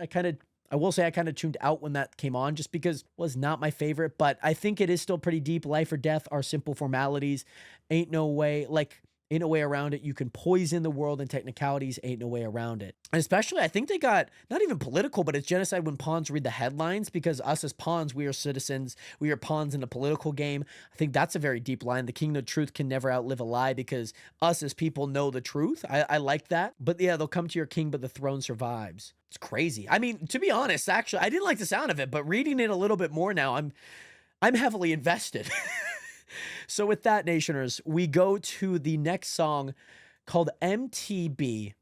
I will say I kind of tuned out when that came on just because it was not my favorite, but I think it is still pretty deep. Life or death are simple formalities. Ain't no way. Like, Ain't no way around it. You can poison the world and technicalities. Ain't no way around it. And especially, I think they got not even political, but it's genocide when pawns read the headlines, because us as pawns, we are citizens. We are pawns in a political game. I think that's a very deep line. The kingdom of truth can never outlive a lie, because us as people know the truth. I like that. But yeah, they'll come to your king, but the throne survives. It's crazy. I mean, to be honest, actually, I didn't like the sound of it, but reading it a little bit more now, I'm heavily invested. So with that, Nationers, we go to the next song called MTBTTF.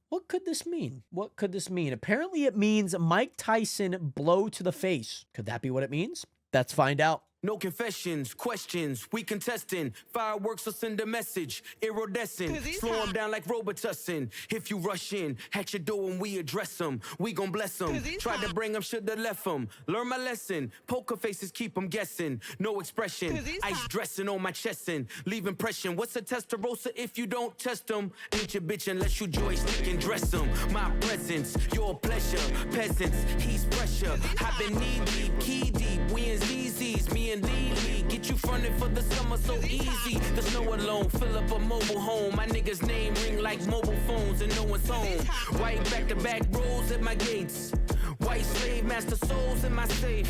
What could this mean? What could this mean? Apparently it means Mike Tyson blow to the face. Could that be what it means? Let's find out. No confessions, questions, we contesting. Fireworks will send a message, iridescent. Slow them down like Robitussin. If you rush in, at your door when we address them, we gon' bless them. Tried to bring them, shoulda left them. Learn my lesson, poker faces keep them guessing. No expression, ice dressing on my chest and leave impression. What's a testarossa if you don't test them? Ain't your bitch unless you joystick and dress them. My presence, your pleasure. Peasants, he's pressure. I've been knee deep, key deep, we in ZZ's, me and Lee, get you fronted for the summer so easy. The snow alone, fill up a mobile home. My nigga's name ring like mobile phones and no one's home. White back-to-back rows at my gates. White slave master souls in my safe.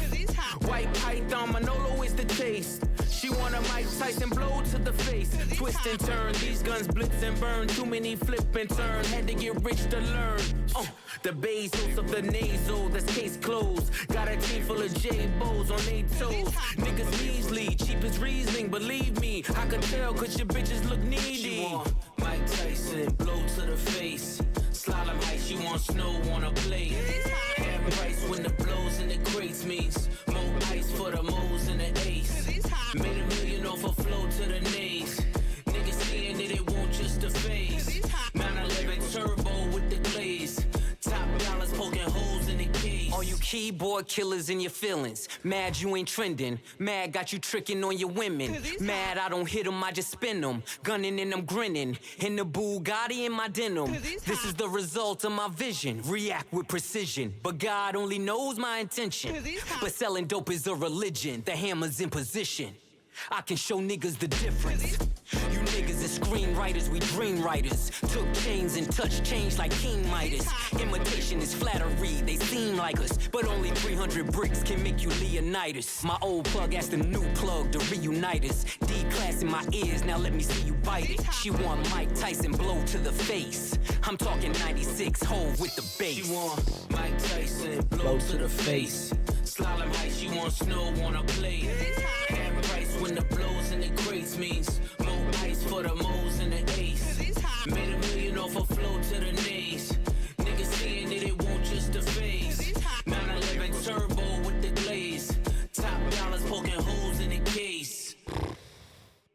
White python Manolo is the taste. She want a Mike Tyson blow to the face. Twist and turn, these guns blitz and burn. Too many flip and turn, had to get rich to learn. The Bezos of the nasal, that's case closed. Got a team full of J-Bows on their toes. Niggas measly, cheap as Riesling, believe me. I can tell cause your bitches look needy. She want Mike Tyson, blow to the face. Slalom height, she want snow on a plate. Half price when the blows in the crates means more ice for the moles and the ace. Made $1 million off a flow to the nays. Niggas saying that it won't just a phase. 911 turbo with the glaze. Top dollars poking holes in the case. All you keyboard killers in your feelings. Mad you ain't trending. Mad got you tricking on your women. Mad I don't hit them, I just spin them. Gunning and I'm grinning. In the Bugatti in my denim. This is the result of my vision. React with precision. But God only knows my intention. But selling dope is a religion. The hammer's in position. I can show niggas the difference. You niggas is screenwriters, we dream writers. Took chains and touched change like King Midas. Imitation is flattery, they seem like us. But only 300 bricks can make you Leonidas. My old plug asked the new plug to reunite us. D-class in my ears, now let me see you bite it. She want Mike Tyson blow to the face. I'm talking 96 Hove with the bass. She want Mike Tyson blow to the face. Slalom height, she want snow on a plate. Half price when the blows in the crates means more ice for the moles and the ace. Made $1 million off a flow to the nays. Niggas saying that it won't just a phase. 911 turbo with the glaze. Top dollars poking holes in the case.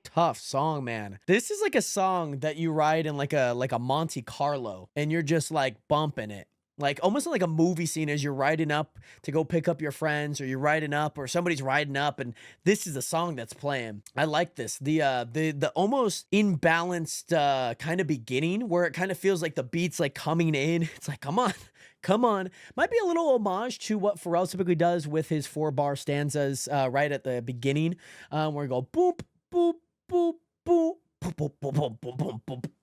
Tough song, man. This is like a song that you ride in like a Monte Carlo and you're just like bumping it. Like almost like a movie scene as you're riding up to go pick up your friends, or you're riding up, or somebody's riding up, and this is the song that's playing. I like this. The almost imbalanced kind of beginning where it kind of feels like the beat's like coming in. It's like, come on. Come on. Might be a little homage to what Pharrell typically does with his 4-bar stanzas right at the beginning, where we go boop, boop, boop, boop.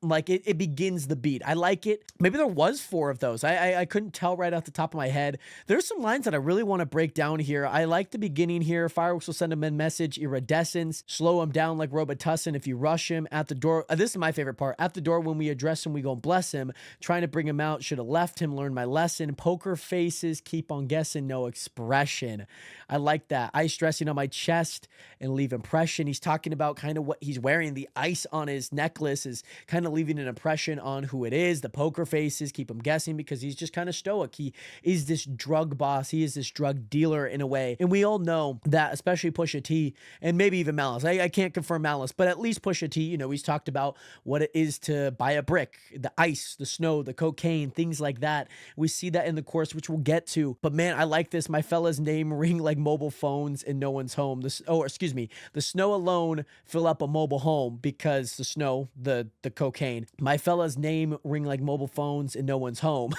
Like it begins the beat. I like it. Maybe there was 4 of those. I couldn't tell right off the top of my head. There's some lines that I really want to break down here. I like the beginning here. Fireworks will send him a message. Iridescence. Slow him down like Robitussin if you rush him. At the door. This is my favorite part. At the door when we address him, we go and bless him. Trying to bring him out. Should have left him. Learned my lesson. Poker faces. Keep on guessing. No expression. I like that. Ice dressing on my chest and leave impression. He's talking about kind of what he's wearing. The ice on his necklace is kind of leaving an impression on who it is. The poker faces keep him guessing because he's just kind of stoic. He is this drug boss. He is this drug dealer in a way. And we all know that, especially Pusha T and maybe even Malice. I can't confirm Malice, but at least Pusha T, you know, he's talked about what it is to buy a brick, the ice, the snow, the cocaine, things like that. We see that in the course, which we'll get to. But man, I like this. My fella's name ring like mobile phones and no one's home. The snow alone fill up a mobile home because it's the snow, the cocaine. My fella's name ring like mobile phones and no one's home.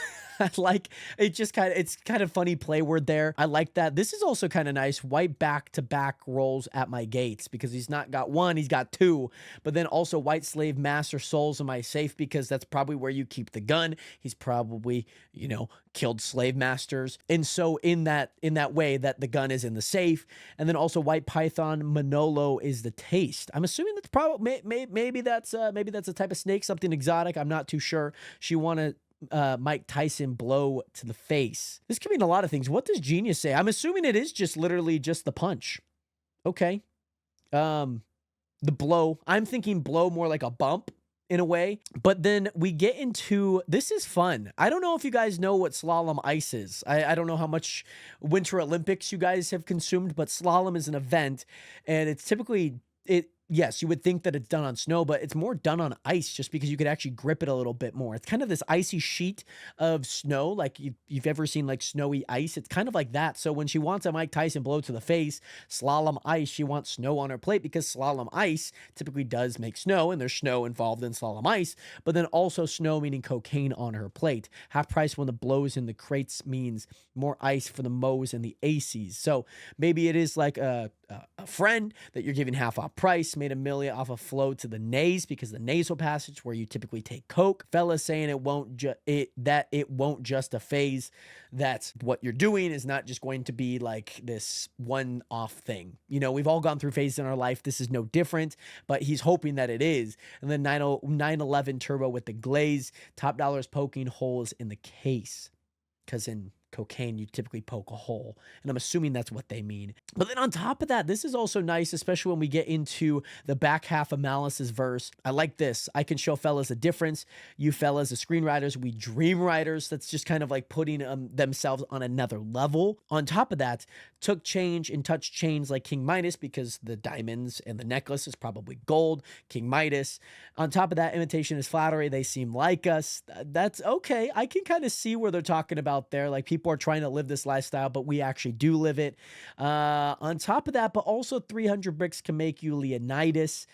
Like, it's kind of funny play word there. I like that. This is also kind of nice. White back-to-back rolls at my gates, because he's not got one, he's got two. But then also white slave master souls in my safe, because that's probably where you keep the gun. He's probably, you know, killed slave masters. And so in that way that the gun is in the safe. And then also white python Manolo is the taste. I'm assuming that's probably maybe that's a type of snake, something exotic. I'm not too sure. She wanted Mike Tyson blow to the face. This could mean a lot of things. What does Genius say? I'm assuming it is just literally just the punch. Okay. The blow. I'm thinking blow more like a bump in a way. But then we get into, this is fun. I don't know if you guys know what slalom ice is. I don't know how much Winter Olympics you guys have consumed, but slalom is an event, and it's typically, yes, you would think that it's done on snow, but it's more done on ice, just because you could actually grip it a little bit more. It's kind of this icy sheet of snow, like you've ever seen like snowy ice. It's kind of like that. So when she wants a Mike Tyson blow to the face, slalom ice, she wants snow on her plate, because slalom ice typically does make snow, and there's snow involved in slalom ice, but then also snow meaning cocaine on her plate. Half price when the blows in the crates means more ice for the Mo's and the ACs. So maybe it is like a friend that you're giving half off price, made $1 million off a flow to the nays, because the nasal passage where you typically take coke. Fella's saying it won't just a phase. That's what you're doing is not just going to be like this one-off thing. You know, we've all gone through phases in our life. This is no different, but he's hoping that it is. And then 911 turbo with the glaze, top dollars poking holes in the case, because in cocaine you typically poke a hole, and I'm assuming that's what they mean. But then on top of that, this is also nice, especially when we get into the back half of Malice's verse. I like this. I can show fellas a difference. You fellas as screenwriters, we dream writers. That's just kind of like putting themselves on another level. On top of that, took change and touched chains like King Midas, because the diamonds and the necklace is probably gold. King Midas. On top of that, imitation is flattery. They seem like us. That's okay. I can kind of see where they're talking about there. Like, people are trying to live this lifestyle, but we actually do live it. On top of that, but also 300 bricks can make you Leonidas.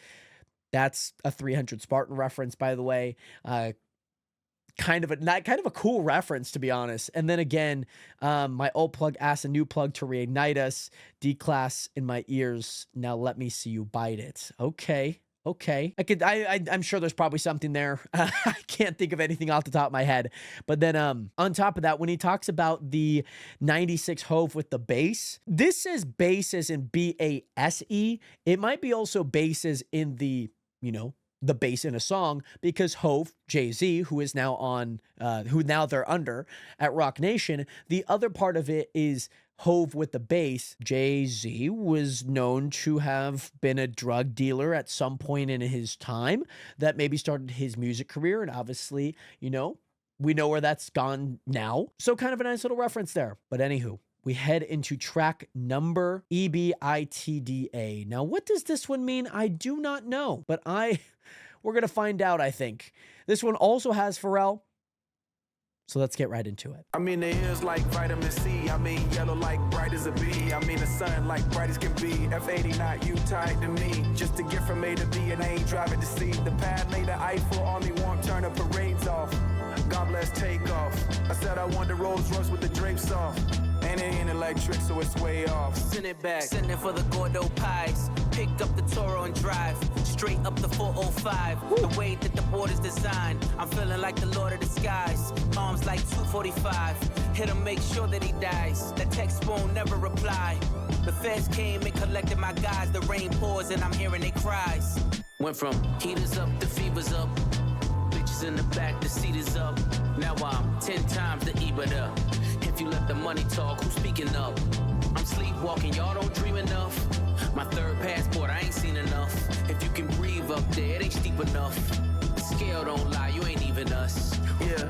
That's a 300 Spartan reference, by the way. Kind of a cool reference, to be honest. And then again, my old plug asked a new plug to reignite us. D-class in my ears. Now let me see you bite it. Okay. I'm sure there's probably something there. I can't think of anything off the top of my head. But then on top of that, when he talks about the 96 Hove with the bass, this says bass as in B-A-S-E. It might be also bass as in the, you know, the bass in a song, because Hove, Jay-Z, who is now on, who now they're under at Rock Nation, the other part of it is Hove with the bass. Jay-Z was known to have been a drug dealer at some point in his time that maybe started his music career. And obviously, you know, we know where that's gone now. So kind of a nice little reference there. But anywho, we head into track number EBITDA. Now, what does this one mean? I do not know, but we're going to find out, I think. This one also has Pharrell. So let's get right into it. I mean, the ears like vitamin C. I mean, yellow like bright as a bee. I mean, the sun like bright as can be. F80 not you tied to me. Just to get from A to B and I ain't driving to C. The pad laid the Eiffel, army won't turn the parades off. God bless takeoff. I said I want the Rolls Royce with the drapes off. And it ain't electric, so it's way off. Send it back. Send it for the Gordo pies. Picked up the Toro and drive. Straight up the 405. The way that the board is designed. I'm feeling like the Lord of the Skies. Arms like 245. Hit him, make sure that he dies. That text won't never reply. The feds came and collected my guys. The rain pours and I'm hearing their cries. Went from heaters up to fevers up. Bitches in the back, the seat is up. Now I'm 10 times the EBITDA. If you let the money talk, who's speaking up? I'm sleepwalking, y'all don't dream enough. My third passport, I ain't seen enough. If you can breathe up there, it ain't steep enough. The scale don't lie, you ain't even us. Yeah.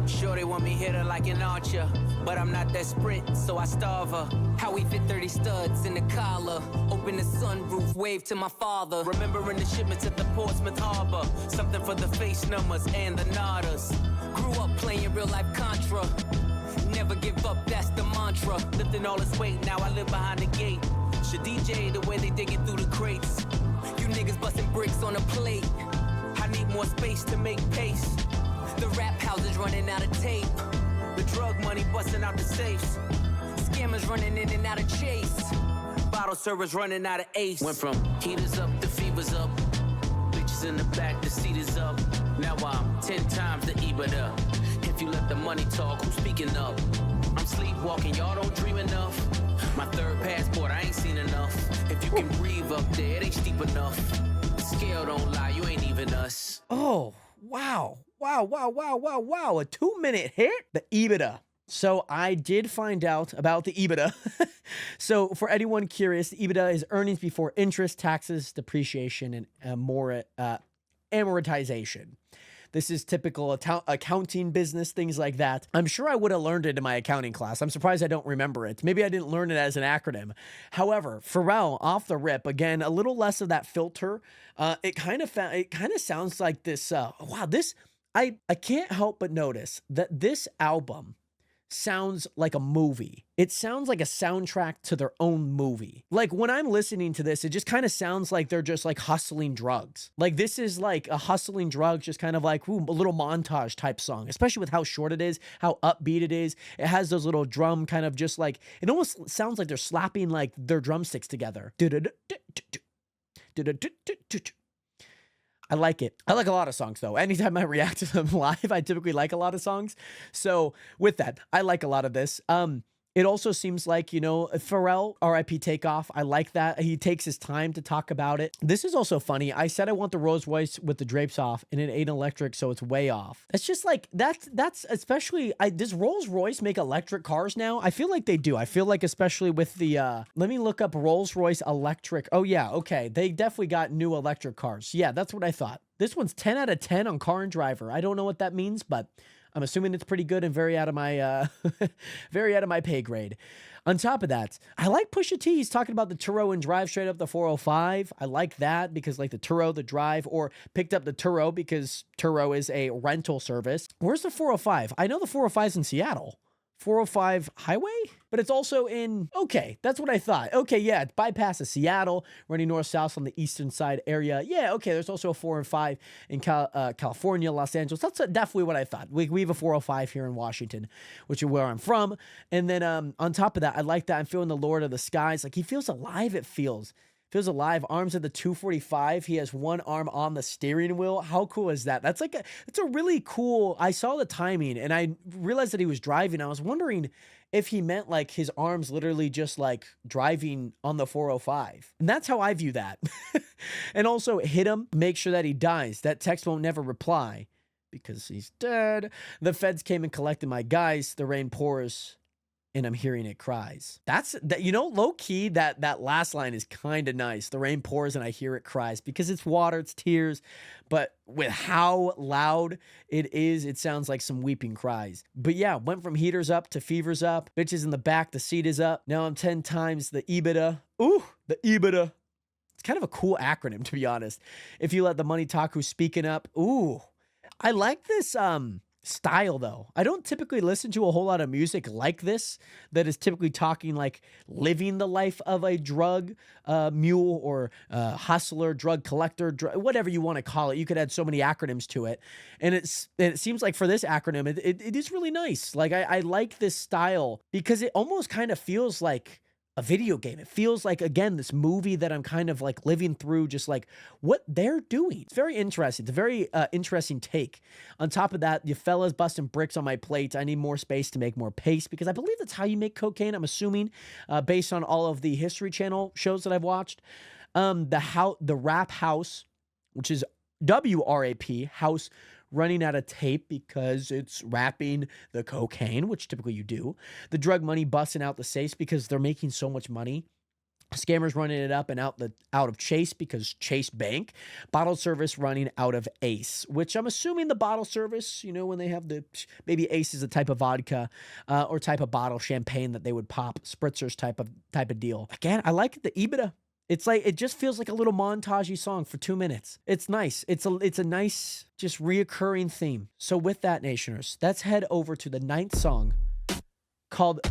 Sure they want me hit her like an archer, but I'm not that sprint, so I starve her. How we fit 30 studs in the collar. Open the sunroof, wave to my father. Remembering the shipments at the Portsmouth Harbor. Something for the face numbers and the nodders. Grew up playing real life Contra. Never give up, that's the mantra. Lifting all this weight, now I live behind the gate. Should DJ the way they dig it through the crates. You niggas busting bricks on a plate. I need more space to make pace. The rap houses running out of tape. The drug money busting out the safes. Scammers running in and out of chase. Bottle servers running out of ace. Went from heaters up to fevers up. Bitches in the back, the seat is up. Now I'm 10 times the EBITDA. If you let the money talk, who's speaking up? I'm sleepwalking, y'all don't dream enough. My third passport, I ain't seen enough. If you can breathe up there, it ain't steep enough. The scale don't lie, you ain't even us. Oh, wow. Wow. A 2-minute hit? The EBITDA. So I did find out about the EBITDA. So for anyone curious, the EBITDA is earnings before interest, taxes, depreciation, and more amortization. This is typical accounting business, things like that. I'm sure I would have learned it in my accounting class. I'm surprised I don't remember it. Maybe I didn't learn it as an acronym. However, Pharrell, off the rip, again, a little less of that filter. It kind of sounds like this. Wow, this, I can't help but notice that this album sounds like a movie. It sounds like a soundtrack to their own movie. Like when I'm listening to this, it just kind of sounds like they're just like hustling drugs. Like this is like a hustling drugs, just kind of like a little montage type song, especially with how short it is, how upbeat it is. It has those little drum kind of just like, it almost sounds like they're slapping like their drumsticks together. I like it. I like a lot of songs though. Anytime I react to them live, I typically like a lot of songs. So with that, I like a lot of this. It also seems like, you know, Pharrell, RIP Takeoff. I like that. He takes his time to talk about it. This is also funny. I said I want the Rolls Royce with the drapes off and it ain't electric, so it's way off. It's just like, that's especially, does Rolls Royce make electric cars now? I feel like they do. I feel like especially with the, let me look up Rolls Royce electric. Oh yeah, okay. They definitely got new electric cars. Yeah, that's what I thought. This one's 10 out of 10 on Car and Driver. I don't know what that means, but I'm assuming it's pretty good and very out of my very out of my pay grade. On top of that, I like Pusha T. He's talking about the Turo and Drive straight up the 405. I like that because like the Turo, the Drive, or picked up the Turo because Turo is a rental service. Where's the 405? I know the 405 is in Seattle. 405 highway? But it's also in, okay, that's what I thought. Okay, yeah, it bypasses Seattle, running north-south on the eastern side area. Yeah, okay, there's also a 4 and 5 in California, Los Angeles. That's definitely what I thought. We have a 405 here in Washington, which is where I'm from. And then on top of that, I like that I'm feeling the Lord of the Skies. Like he feels alive, it feels. Feels alive. Arms at the 245. He has one arm on the steering wheel. How cool is that? That's a really cool. I saw the timing and I realized that he was driving. I was wondering if he meant like his arms literally just like driving on the 405. And that's how I view that. And also hit him, make sure that he dies. That text won't never reply because he's dead. The feds came and collected my guys. The rain pours and I'm hearing it cries. That's that, you know, low key, that last line is kind of nice. The rain pours and I hear it cries because it's water, it's tears, but with how loud it is, it sounds like some weeping cries. But yeah, went from heaters up to fevers up. Bitches in the back, the seat is up. Now I'm 10 times the EBITDA. Ooh, the EBITDA. It's kind of a cool acronym, to be honest. If you let the money talk, who's speaking up. Ooh, I like this, style though. I don't typically listen to a whole lot of music like this that is typically talking like living the life of a drug mule or hustler, drug collector, whatever you want to call it. You could add so many acronyms to it. And it seems like for this acronym, it is really nice. Like I like this style because it almost kind of feels like a video game. It feels like, again, this movie that I'm kind of like living through, just like what they're doing. It's very interesting. It's a very interesting take. On top of that, you fellas busting bricks on my plate. I need more space to make more pace because I believe that's how you make cocaine. I'm assuming based on all of the History Channel shows that I've watched. The Rap House, which is WRAP, House, running out of tape because it's wrapping the cocaine, which typically you do. The drug money busting out the safes because they're making so much money. Scammers running it up and out of Chase because Chase Bank. Bottle service running out of Ace, which I'm assuming the bottle service, you know, when they have maybe Ace is a type of vodka or type of bottle champagne that they would pop, spritzers type of deal. Again, I like the EBITDA. It's like, it just feels like a little montagey song for 2 minutes. It's nice. It's a nice, just reoccurring theme. So with that, Nationers, let's head over to the 9th song called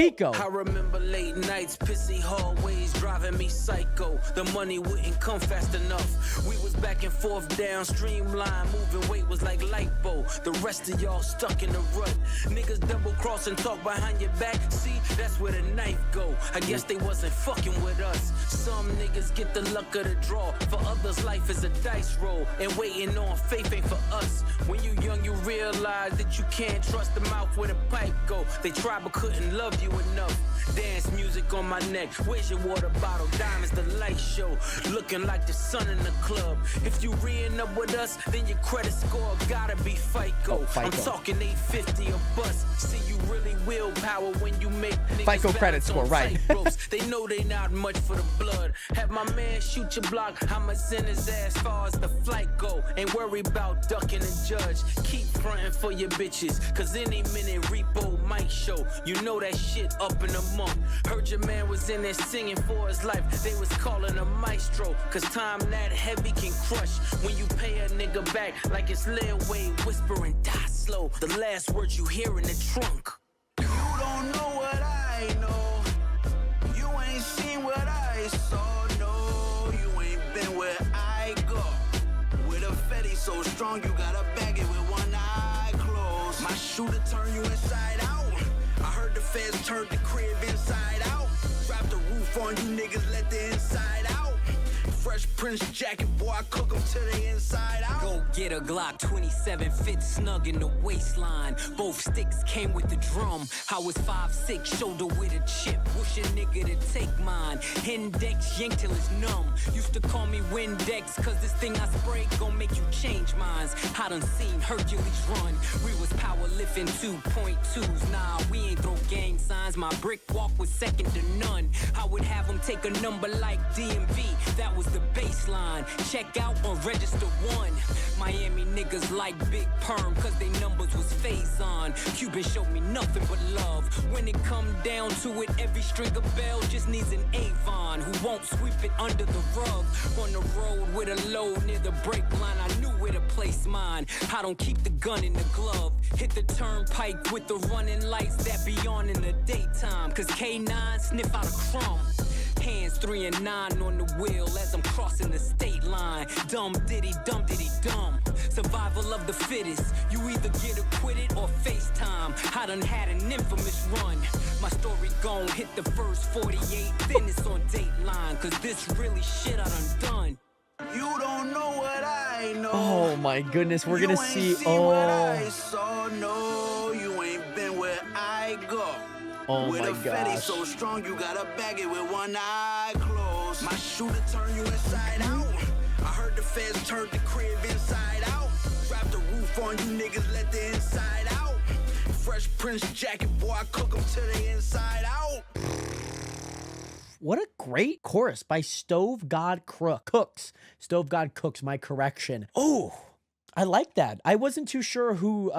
FICO. I remember late nights, pissy hallways, driving me psycho. The money wouldn't come fast enough. We was back and forth down streamline, moving weight was like lipo. The rest of y'all stuck in the rut. Niggas double cross and talk behind your back. See, that's where the knife go. I guess they wasn't fucking with us. Some niggas get the luck of the draw. For others, life is a dice roll, and waiting on faith ain't for us. When you young, you realize that you can't trust the mouth where the pipe go. They tried but couldn't love you enough. Dance music on my neck. Where's your water bottle? Diamonds, the light show. Looking like the sun in the club. If you re-ing up with us, then your credit score gotta be FICO. I'm talking 850 a bus. See, you really willpower when you make niggas FICO credit score, right? They know they not much for the blood. Have my man shoot your block. I'ma send his ass far as the flight go. Ain't worry about ducking a judge. Keep fronting for your bitches, cause any minute repo might show. You know that shit up in a month. Heard your man was in there singing for his life. They was calling a maestro, cause time that heavy can crush. When you pay a nigga back like it's Lil Wayne whispering, die slow. The last words you hear in the trunk. You don't know what I know. You ain't seen what I saw. No, you ain't been where I go. With a fetty so strong, you gotta bag it with one eye closed. My shooter turn you inside out. I heard the feds turned the crib inside out. Drop the roof on you niggas, let the inside out. Fresh Prince jacket, boy, I cook them to the inside out. Go get a Glock 27, fit snug in the waistline. Both sticks came with the drum. I was 5'6", shoulder with a chip. Wish a nigga to take mine. Index yank till it's numb. Used to call me Windex, cause this thing I spray gon' make you change minds. I done seen Hercules run. We was power lifting 2.2s. Nah, we ain't throw gang signs. My brick walk was second to none. I would have them take a number like DMV. That was the baseline. Check out on register 1. Miami niggas like Big Perm, cause they numbers was phase on. Cuban showed me nothing but love. When it come down to it, every string of bell just needs an Avon who won't sweep it under the rug. On the road with a load near the brake line, I knew where to place mine. I don't keep the gun in the glove. Hit the turnpike with the running lights that be on in the daytime, cause K9 sniff out a crumb. Hands 3 and 9 on the wheel as I'm crossing the state line. Dumb diddy dumb. Survival of the fittest. You either get acquitted or FaceTime. I done had an infamous run. My story gon' hit the first 48, then it's on Dateline, cause this really shit I done. You don't know what I know. Oh my goodness, we're gonna see. What I saw. No, you ain't been where I go. Oh with my a fetty gosh. so strong, you gotta bag it with one eye closed. My shooter turn you inside out. I heard the feds turned the crib inside out. Drop the roof on you niggas, let the inside out. Fresh Prince jacket, boy, I cook them to the inside out. What a great chorus by Stove God Cooks. Stove God Cooks, my correction. Oh, I like that. I wasn't too sure who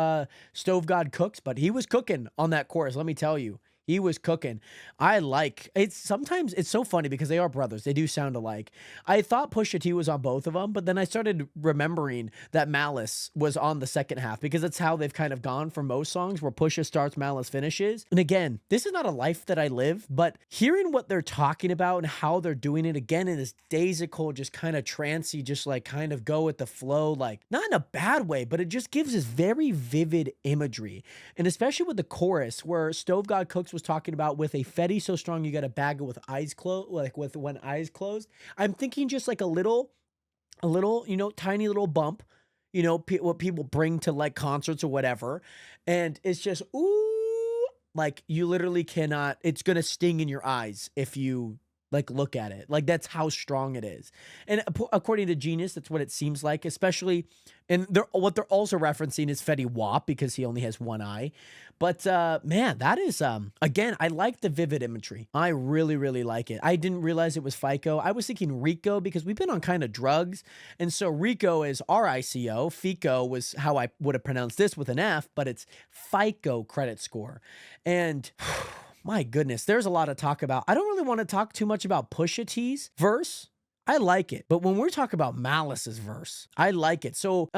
Stove God Cooks, but he was cooking on that chorus, let me tell you. He was cooking. I like it's sometimes it's so funny because they are brothers. They do sound alike. I thought Pusha T was on both of them, but then I started remembering that Malice was on the second half because that's how they've kind of gone for most songs where Pusha starts, Malice finishes. And again, this is not a life that I live, but hearing what they're talking about and how they're doing it again in this daisical, just kind of trancy, just like kind of go with the flow, like not in a bad way, but it just gives this very vivid imagery. And especially with the chorus where Stove God Cooks was talking about with a fetty so strong you got to bag it with eyes closed, like with one eyes closed. I'm thinking just like a little, you know, tiny little bump, you know, what people bring to like concerts or whatever. And it's just, ooh, like you literally cannot, it's going to sting in your eyes if you like look at it. Like that's how strong it is. And according to Genius, that's what it seems like, especially, and what they're also referencing is Fetty Wap because he only has one eye. But man, that is, again, I like the vivid imagery. I really, really like it. I didn't realize it was FICO. I was thinking RICO because we've been on kind of drugs. And so RICO is RICO. FICO was how I would have pronounced this with an F, but it's FICO credit score. And my goodness, there's a lot to talk about. I don't really want to talk too much about Pusha T's verse. I like it. But when we're talking about Malice's verse, I like it. So,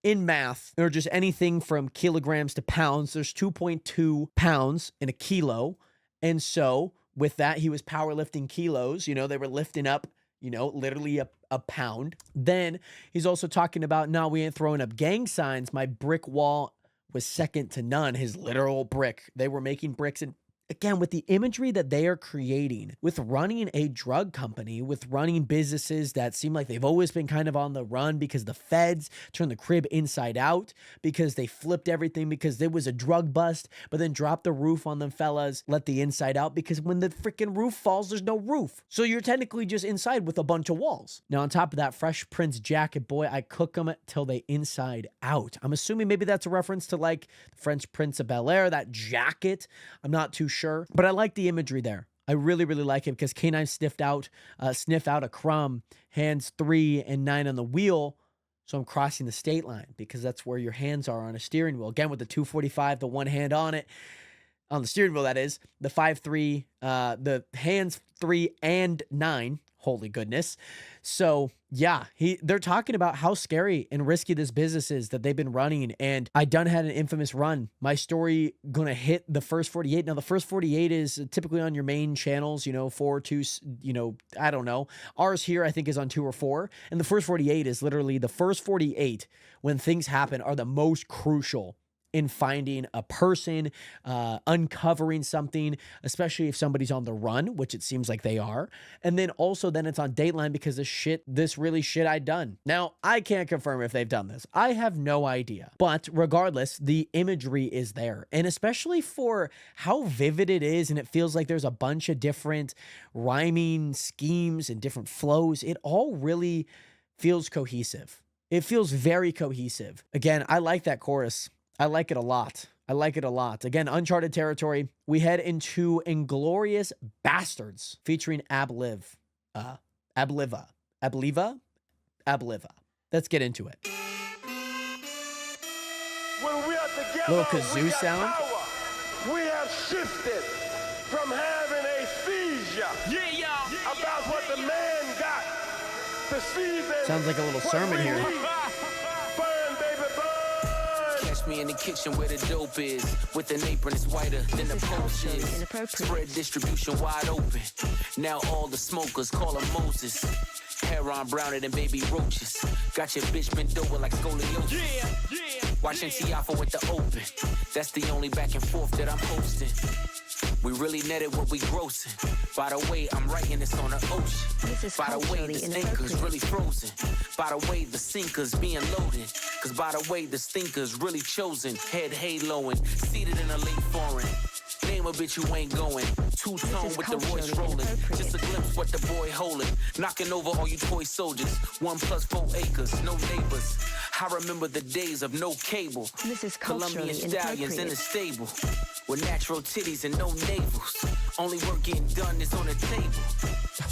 in math, or just anything from kilograms to pounds, there's 2.2 pounds in a kilo. And so with that, he was powerlifting kilos. You know, they were lifting up, you know, literally a pound. Then he's also talking about, no, we ain't throwing up gang signs. My brick wall was second to none. His literal brick. They were making bricks. And again, with the imagery that they are creating, with running a drug company, with running businesses that seem like they've always been kind of on the run because the feds turned the crib inside out, because they flipped everything, because there was a drug bust, but then dropped the roof on them fellas, let the inside out, because when the freaking roof falls, there's no roof. So you're technically just inside with a bunch of walls. Now, on top of that, Fresh Prince jacket, boy, I cook them till they inside out. I'm assuming maybe that's a reference to like the French Prince of Bel-Air, that jacket. I'm not too sure, but I like the imagery there. I really, really like it because K9 sniff out a crumb, hands 3 and 9 on the wheel. So I'm crossing the state line because that's where your hands are on a steering wheel. Again, with the 245, the one hand on it, on the steering wheel, that is, the 5-3, the hands 3 and 9. Holy goodness. So yeah, they're talking about how scary and risky this business is that they've been running. And I done had an infamous run. My story gonna hit the first 48. Now the first 48 is typically on your main channels, you know, 4, 2, you know, I don't know. Ours here, I think, is on 2 or 4. And the first 48 is literally the first 48 when things happen are the most crucial in finding a person, uncovering something, especially if somebody's on the run, which it seems like they are. And then also then it's on Dateline because this really shit I done. Now, I can't confirm if they've done this. I have no idea. But regardless, the imagery is there. And especially for how vivid it is, and it feels like there's a bunch of different rhyming schemes and different flows, it all really feels cohesive. It feels very cohesive. Again, I like that chorus. I like it a lot. I like it a lot. Again, uncharted territory. We head into Inglorious Bastards featuring Abliva. Let's get into it. When we are together, Little kazoo we got sound. Power. We have shifted from having a seizure about what the man got to seize. Sounds like a little sermon here. Burn, baby, burn. Catch me in the kitchen where the dope is. With an apron, it's whiter than the post is. Inappropriate. Spread distribution wide open. Now all the smokers call him Moses. Hair on browner than baby roaches. Got your bitch bent over like scoliosis. Watching Tiafo with the open. That's the only back and forth that I'm posting. We really netted what we grossing. By the way, I'm writing this on the ocean. This is By the way, culturally the stinker's inappropriate. really frozen. By the way, the sinker's being loaded. Cause by the way, the stinker's really chosen. Head haloing, seated in a late foreign. Name a bitch who ain't going. Two-tone is with the Royce culturally rolling. inappropriate. Just a glimpse what the boy holding. Knocking over all you toy soldiers. 1 + 4 acres, no neighbors. I remember the days of no cable. This is Colombian culturally stallions in inappropriate. the stable. With natural titties and no navels. Only work getting done is on the table.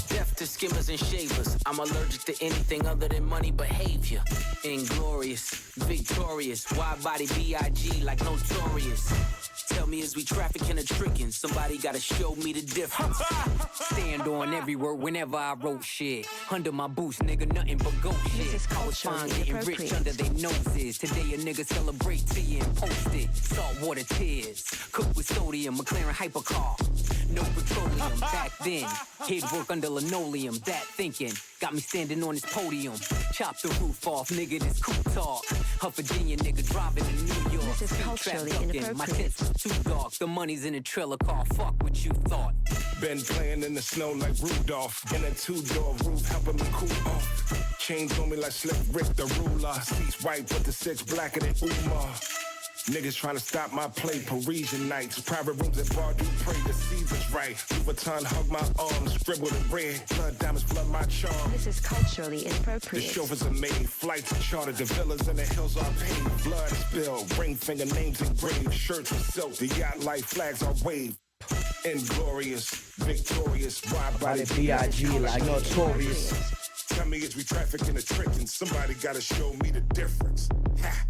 Deaf to skimmers and shavers. I'm allergic to anything other than money behavior. Inglorious, victorious. Wide body B.I.G. like notorious. Tell me, is we trafficking or tricking? Somebody gotta show me the difference. Stand on every word whenever I wrote shit. Under my boots, nigga, nothing but goat shit. is I was fine culturally getting rich inappropriate. under their noses. Today a nigga celebrate tea and post it. Saltwater tears, cooked with sodium, McLaren hypercar. No petroleum back then. Head work under linoleum. That thinking got me standing on this podium. Chop the roof off, nigga, this coupe talk. A Virginia nigga driving to New York. This is Street culturally trap ducking. My inappropriate. tits was too dark. The money's in a trailer car. Fuck what you thought. Been playing in the snow like Rudolph. In a 2-door roof, helping me cool off. Chains on me like Slick Rick the ruler. Seats white, but the 6 blacker than Umar. Niggas trying to stop my play, Parisian nights. Private rooms at Bar du Pray, the season's right. Vuitton hug my arms, scribbled in red. Blood diamonds flood my charm. This is culturally The inappropriate. chauffeurs are made, flights are chartered, the villas in the hills are paved. Blood spilled, ring finger names engraved, shirts with silk, the yacht light flags are waved. Inglorious, victorious, wide body B.I.G. like notorious. Tell me, is we trafficking or tricking? Somebody gotta show me the difference. Ha.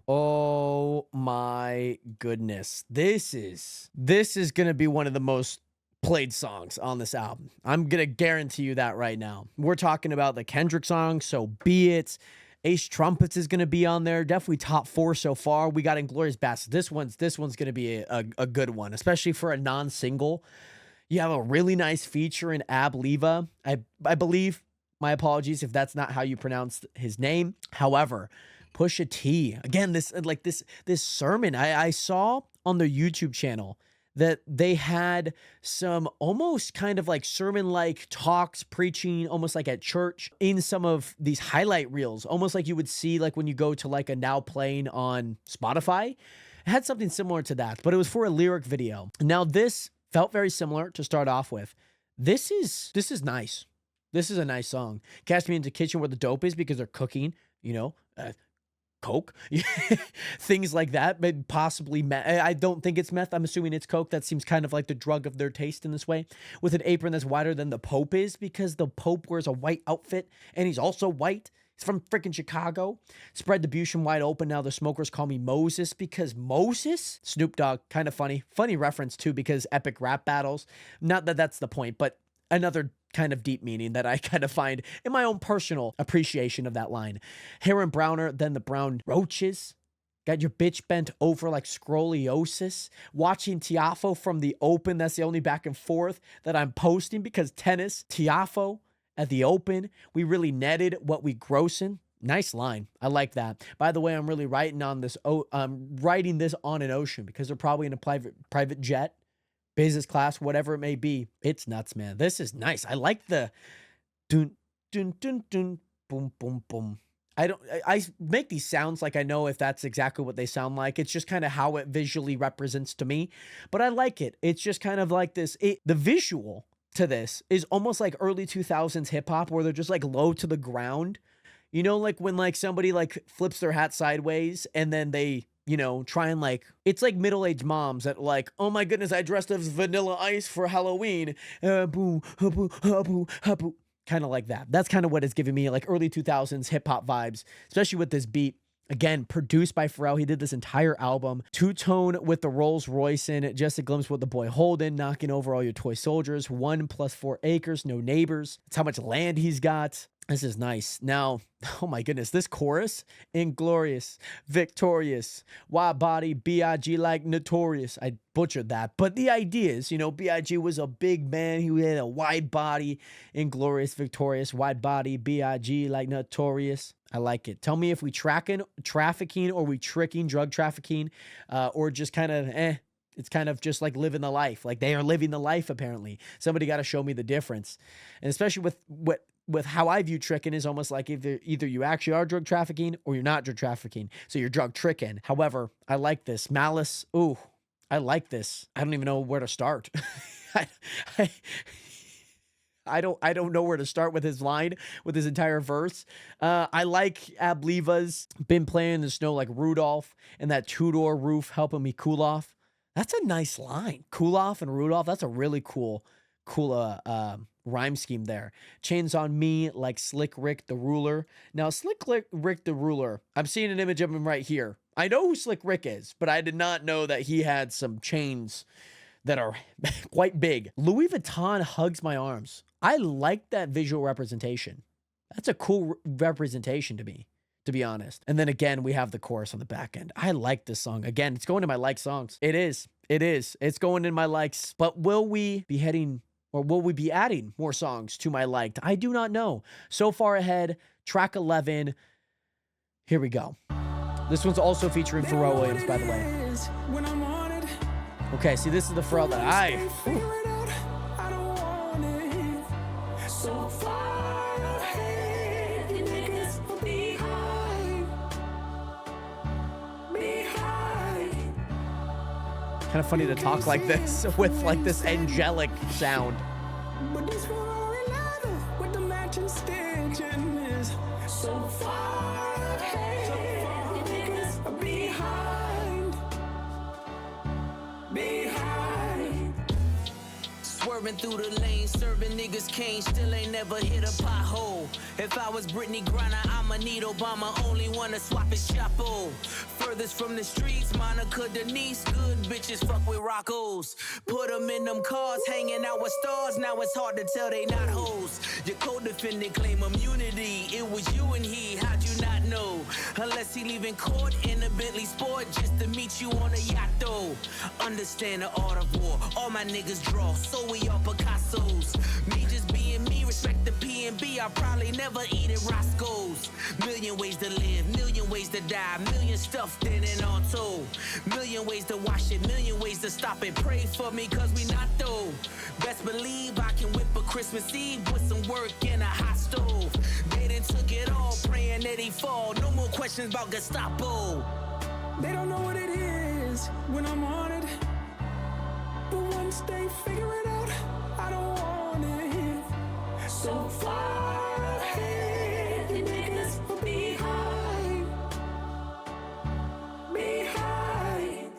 Oh my goodness. This is going to be one of the most played songs on this album. I'm going to guarantee you that right now. We're talking about the Kendrick song, So Be It, Ace Trumpets is going to be on there. Definitely top 4 so far. We got Inglorious Bastards. This one's going to be a good one, especially for a non-single. You have a really nice feature in Ab Leva. I believe, my apologies if that's not how you pronounce his name. However, Pusha T, again, this sermon I saw on their YouTube channel, that they had some almost kind of like sermon-like talks, preaching almost like at church in some of these highlight reels, almost like you would see like when you go to like a Now Playing on Spotify. It had something similar to that, but it was for a lyric video. Now this felt very similar to start off with. This is nice. This is a nice song. Catch me in the kitchen where the dope is, because they're cooking, you know, coke, things like that, but possibly meth. I don't think it's meth. I'm assuming it's coke. That seems kind of like the drug of their taste in this way, with an apron that's wider than the Pope is, because the Pope wears a white outfit and he's also white. He's from freaking Chicago. Spread the Busham wide open. Now the smokers call me Moses, because Moses, Snoop Dogg, kind of funny reference too, because epic rap battles. Not that that's the point, but another kind of deep meaning that I kind of find in my own personal appreciation of that line. Hair and browner than the brown roaches. Got your bitch bent over like scoliosis. Watching Tiafo from the open. That's the only back and forth that I'm posting, because tennis, Tiafo at the open. We really netted what we grossing. Nice line. I like that. By the way, I'm really writing this on an ocean, because they're probably in a private jet, business class, whatever it may be. It's nuts, man. This is nice. I like the dun dun dun dun boom boom boom. I make these sounds like I know if that's exactly what they sound like. It's just kind of how it visually represents to me, but I like it. It's just kind of like this. The visual to this is almost like early 2000s hip hop, where they're just like low to the ground. You know, like when like somebody like flips their hat sideways and then they, you know, try and like, it's like middle-aged moms that like, oh my goodness, I dressed as Vanilla Ice for Halloween. Boo, boo, boo, boo. Kind of like that. That's kind of what it's giving me, like early 2000s hip-hop vibes, especially with this beat. Again, produced by Pharrell. He did this entire album. Two-tone with the Rolls Royce in. Just a glimpse with the boy Holden, knocking over all your toy soldiers. 1 + 4 acres, no neighbors. That's how much land he's got. This is nice. Now, oh my goodness, this chorus, inglorious, victorious, wide body, B.I.G. like notorious. I butchered that, but the idea is, you know, B.I.G. was a big man. He had a wide body, inglorious, victorious, wide body, B.I.G. like notorious. I like it. Tell me if we trafficking or we tricking, drug trafficking, or just kind of It's kind of just like living the life. Like they are living the life, apparently. Somebody got to show me the difference. And especially with how I view tricking is almost like either you actually are drug trafficking or you're not drug trafficking. So you're drug tricking. However, I like this. Malice. Ooh, I like this. I don't even know where to start. I don't know where to start with his line, with his entire verse. I like Ab Leva's been playing in the snow like Rudolph, and that two-door roof helping me cool off. That's a nice line. Cool off and Rudolph. That's a really cool rhyme scheme there. Chains on me like Slick Rick the Ruler. Now, Slick Rick the Ruler, I'm seeing an image of him right here. I know who Slick Rick is, but I did not know that he had some chains that are quite big. Louis Vuitton hugs my arms. I like that visual representation. That's a cool representation to me, to be honest. And then again, we have the chorus on the back end. I like this song. Again, it's going to my like songs. It is. It's going in my likes. But will we be heading, or will we be adding more songs to my liked? I do not know. So far ahead, track 11. Here we go. This one's also featuring Pharrell Williams, by the way. Okay, see, this is the Pharrell that I... Kind of funny to talk like this with like this angelic sound. But this with the matching stitching is so far ahead, behind. Swerving through the lane, serving niggas cane, still ain't never hit a pothole. If I was Brittany Griner, I'ma need Obama, only wanna swap his chapeau. Furthest from the streets, Monica Denise, good bitches fuck with Roccos. Put them in them cars, hanging out with stars, now it's hard to tell they not hoes. Your co-defendant claim immunity, it was you and he, how'd you not know? no. Unless he leaving court in a Bentley Sport just to meet you on a yacht though. Understand the art of war. All my niggas draw, so we all Picassos. Me just being me, respect the P&B. I probably never eat at Roscoe's. Million ways to live, million ways to die, million stuffed in and all told. Million ways to wash it, million ways to stop it. Pray for me, cause we not though. Best believe I can whip a Christmas Eve with some work in a hot stove. They done took it all, praying that he fall. No more questions about Gestapo. They don't know what it is when I'm on it. But once they figure it out, I don't want it. So far ahead, the niggas are behind. Behind.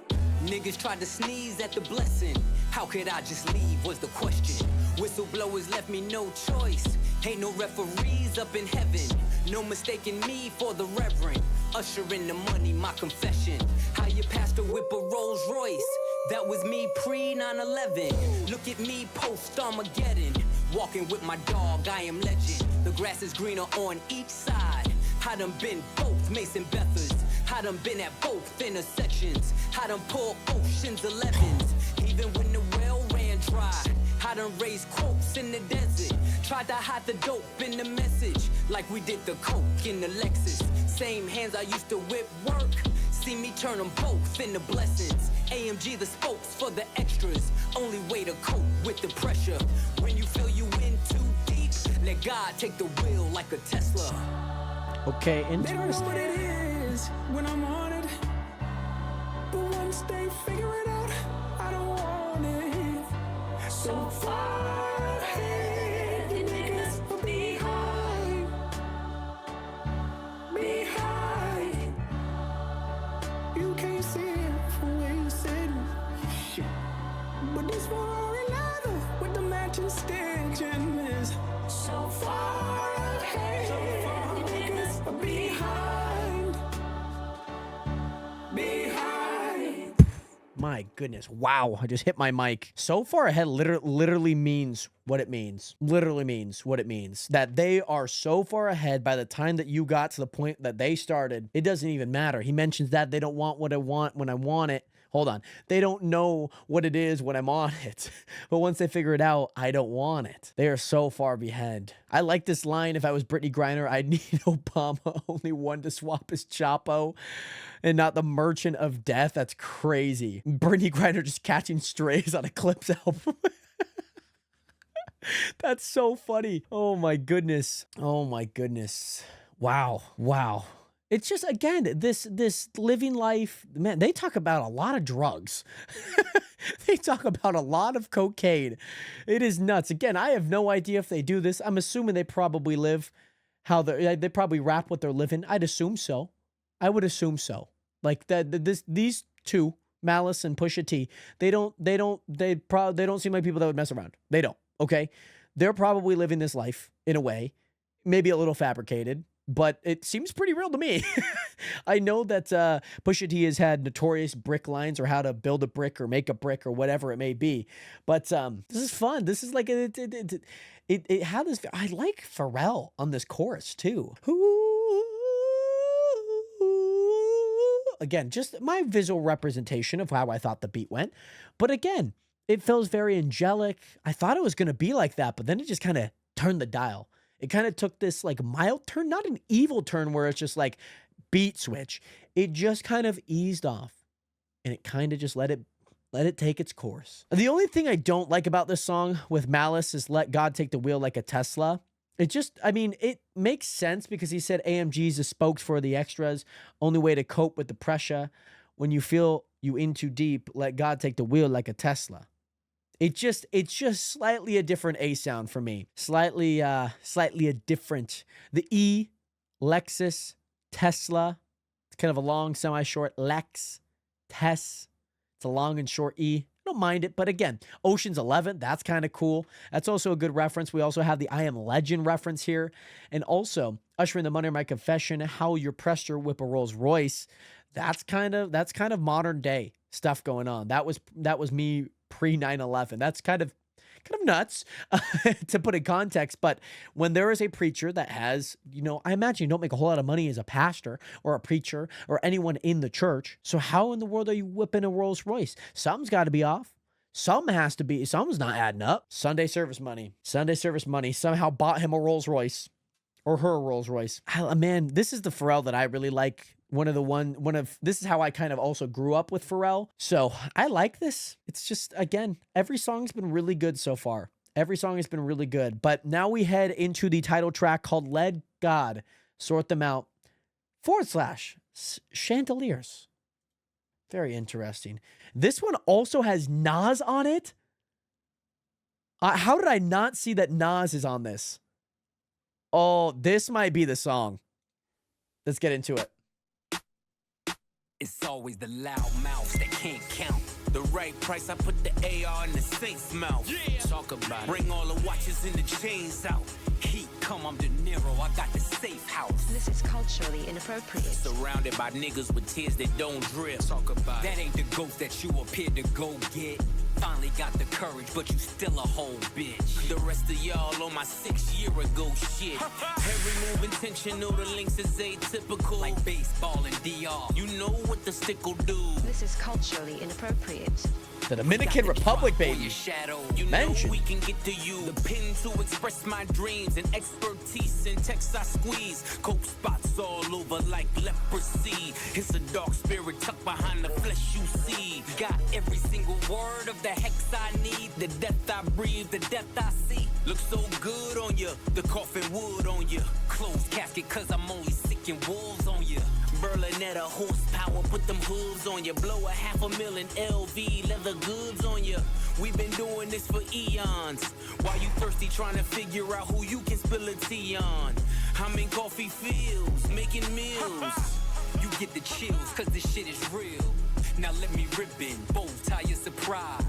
Niggas tried to sneeze at the blessing. How could I just leave was the question. Whistleblowers left me no choice. Ain't no referees up in heaven. No mistaking me for the reverend. Usher in the money, my confession. How your pastor whip a Rolls Royce. That was me pre 9/11. Look at me post Armageddon. Walking with my dog, I am legend. The grass is greener on each side. I done been both Mason Bethers. I done been at both intersections. I done pulled Ocean's 11s. Even when the well ran dry. I done raised quotes in the desert. Tried to hide the dope in the message. Like we did the coke in the Lexus. Same hands I used to whip work. See me turn them both into blessings. AMG the spokes for the extras. Only way to cope with the pressure. When you feel you in too deep, let God take the wheel like a Tesla. Okay, They don't know interesting. what it is when I'm on it. But once they figure it out, I don't want it. So far ahead, the niggas are behind. Behind. You can't see it from where you sitting. Shit. But this war and leather with the matching stitching is so far ahead. The niggas are behind. Behind. My goodness. Wow. I just hit my mic. So far ahead literally means what it means. Literally means what it means. That they are so far ahead by the time that you got to the point that they started. It doesn't even matter. He mentions that they don't want what I want when I want it. Hold on. They don't know what it is when I'm on it. But once they figure it out, I don't want it. They are so far behind. I like this line. If I was Brittany Griner, I'd need Obama. Only one to swap his Chapo and not the merchant of death. That's crazy. Brittany Griner just catching strays on a Clipse album. That's so funny. Oh my goodness. Oh my goodness. Wow. Wow. It's just, again, this living life, man, they talk about a lot of drugs. They talk about a lot of cocaine. It is nuts. Again, I have no idea if they do this. I'm assuming they probably live how they probably rap what they're living. I'd assume so. I would assume so. Like these two, Malice and Pusha T, they don't seem like people that would mess around. They don't. Okay. They're probably living this life in a way, maybe a little fabricated, but it seems pretty real to me. I know that Pusha T has had notorious brick lines or how to build a brick or make a brick or whatever it may be. But this is fun. This is like it had this. I like Pharrell on this chorus too. Again, just my visual representation of how I thought the beat went. But again, it feels very angelic. I thought it was going to be like that, but then it just kind of turned the dial. It kind of took this like mild turn, not an evil turn where it's just like beat switch. It just kind of eased off and it kind of just let it take its course. The only thing I don't like about this song with Malice is let God take the wheel like a Tesla. It just, I mean, it makes sense because he said AMG's the spokes for the extras. Only way to cope with the pressure. When you feel you in too deep, let God take the wheel like a Tesla. It's just slightly a different A sound for me. Slightly a different. The E, Lexus, Tesla. It's kind of a long, semi-short Lex, Tess. It's a long and short E. I don't mind it, but again, Ocean's 11, that's kind of cool. That's also a good reference. We also have the I Am Legend reference here. And also, Usher in the Money, My Confession, How Your Pressure Whip a Rolls Royce. That's kind of modern day stuff going on. That was me pre 9/11. That's kind of kind of nuts to put in context. But when there is a preacher that has, you know, I imagine you don't make a whole lot of money as a pastor or a preacher or anyone in the church. So how in the world are you whipping a Rolls Royce? Something's got to be off. Something's not adding up. Sunday service money somehow bought him a Rolls Royce or her a Rolls Royce. Man, this is the Pharrell that I really like. This is how I kind of also grew up with Pharrell. So I like this. It's just, again, every song's been really good so far. Every song has been really good. But now we head into the title track called Let God Sort Them Out / Chandeliers. Very interesting. This one also has Nas on it. How did I not see that Nas is on this? Oh, this might be the song. Let's get into it. It's always the loud mouths that can't count. The right price, I put the AR in the safe mouth. Yeah. Talk about it. Bring all the watches and the chains out. Heat come, I'm De Niro, I got the safe house. This is culturally inappropriate. Surrounded by niggas with tears that don't drip. Talk about that ain't the ghost that you appeared to go get. Finally got the courage, but you still a whole bitch. The rest of y'all on my 6 year ago shit. Every move intentional, the links is atypical. Like baseball and DR. You know what the stick will do. This is culturally inappropriate. The Dominican Republic, baby. You Mention. know we can get to you. The pen to express my dreams and expertise in text I squeeze. Coke spots all over like leprosy. It's a dark spirit tucked behind the flesh you see. Got every single word of the hex I need. The death I breathe, the death I see. Looks so good on you. The coffin wood on you. Closed casket cause I'm only sick and wolves on you. Berlinetta horsepower, put them hooves on you. Blow a $500,000 LV leather goods on you. We've been doing this for eons. While you thirsty trying to figure out who you can spill a tea on. I'm in coffee fields, making meals. You get the chills, cause this shit is real. Now let me rip in, bow tie your surprise.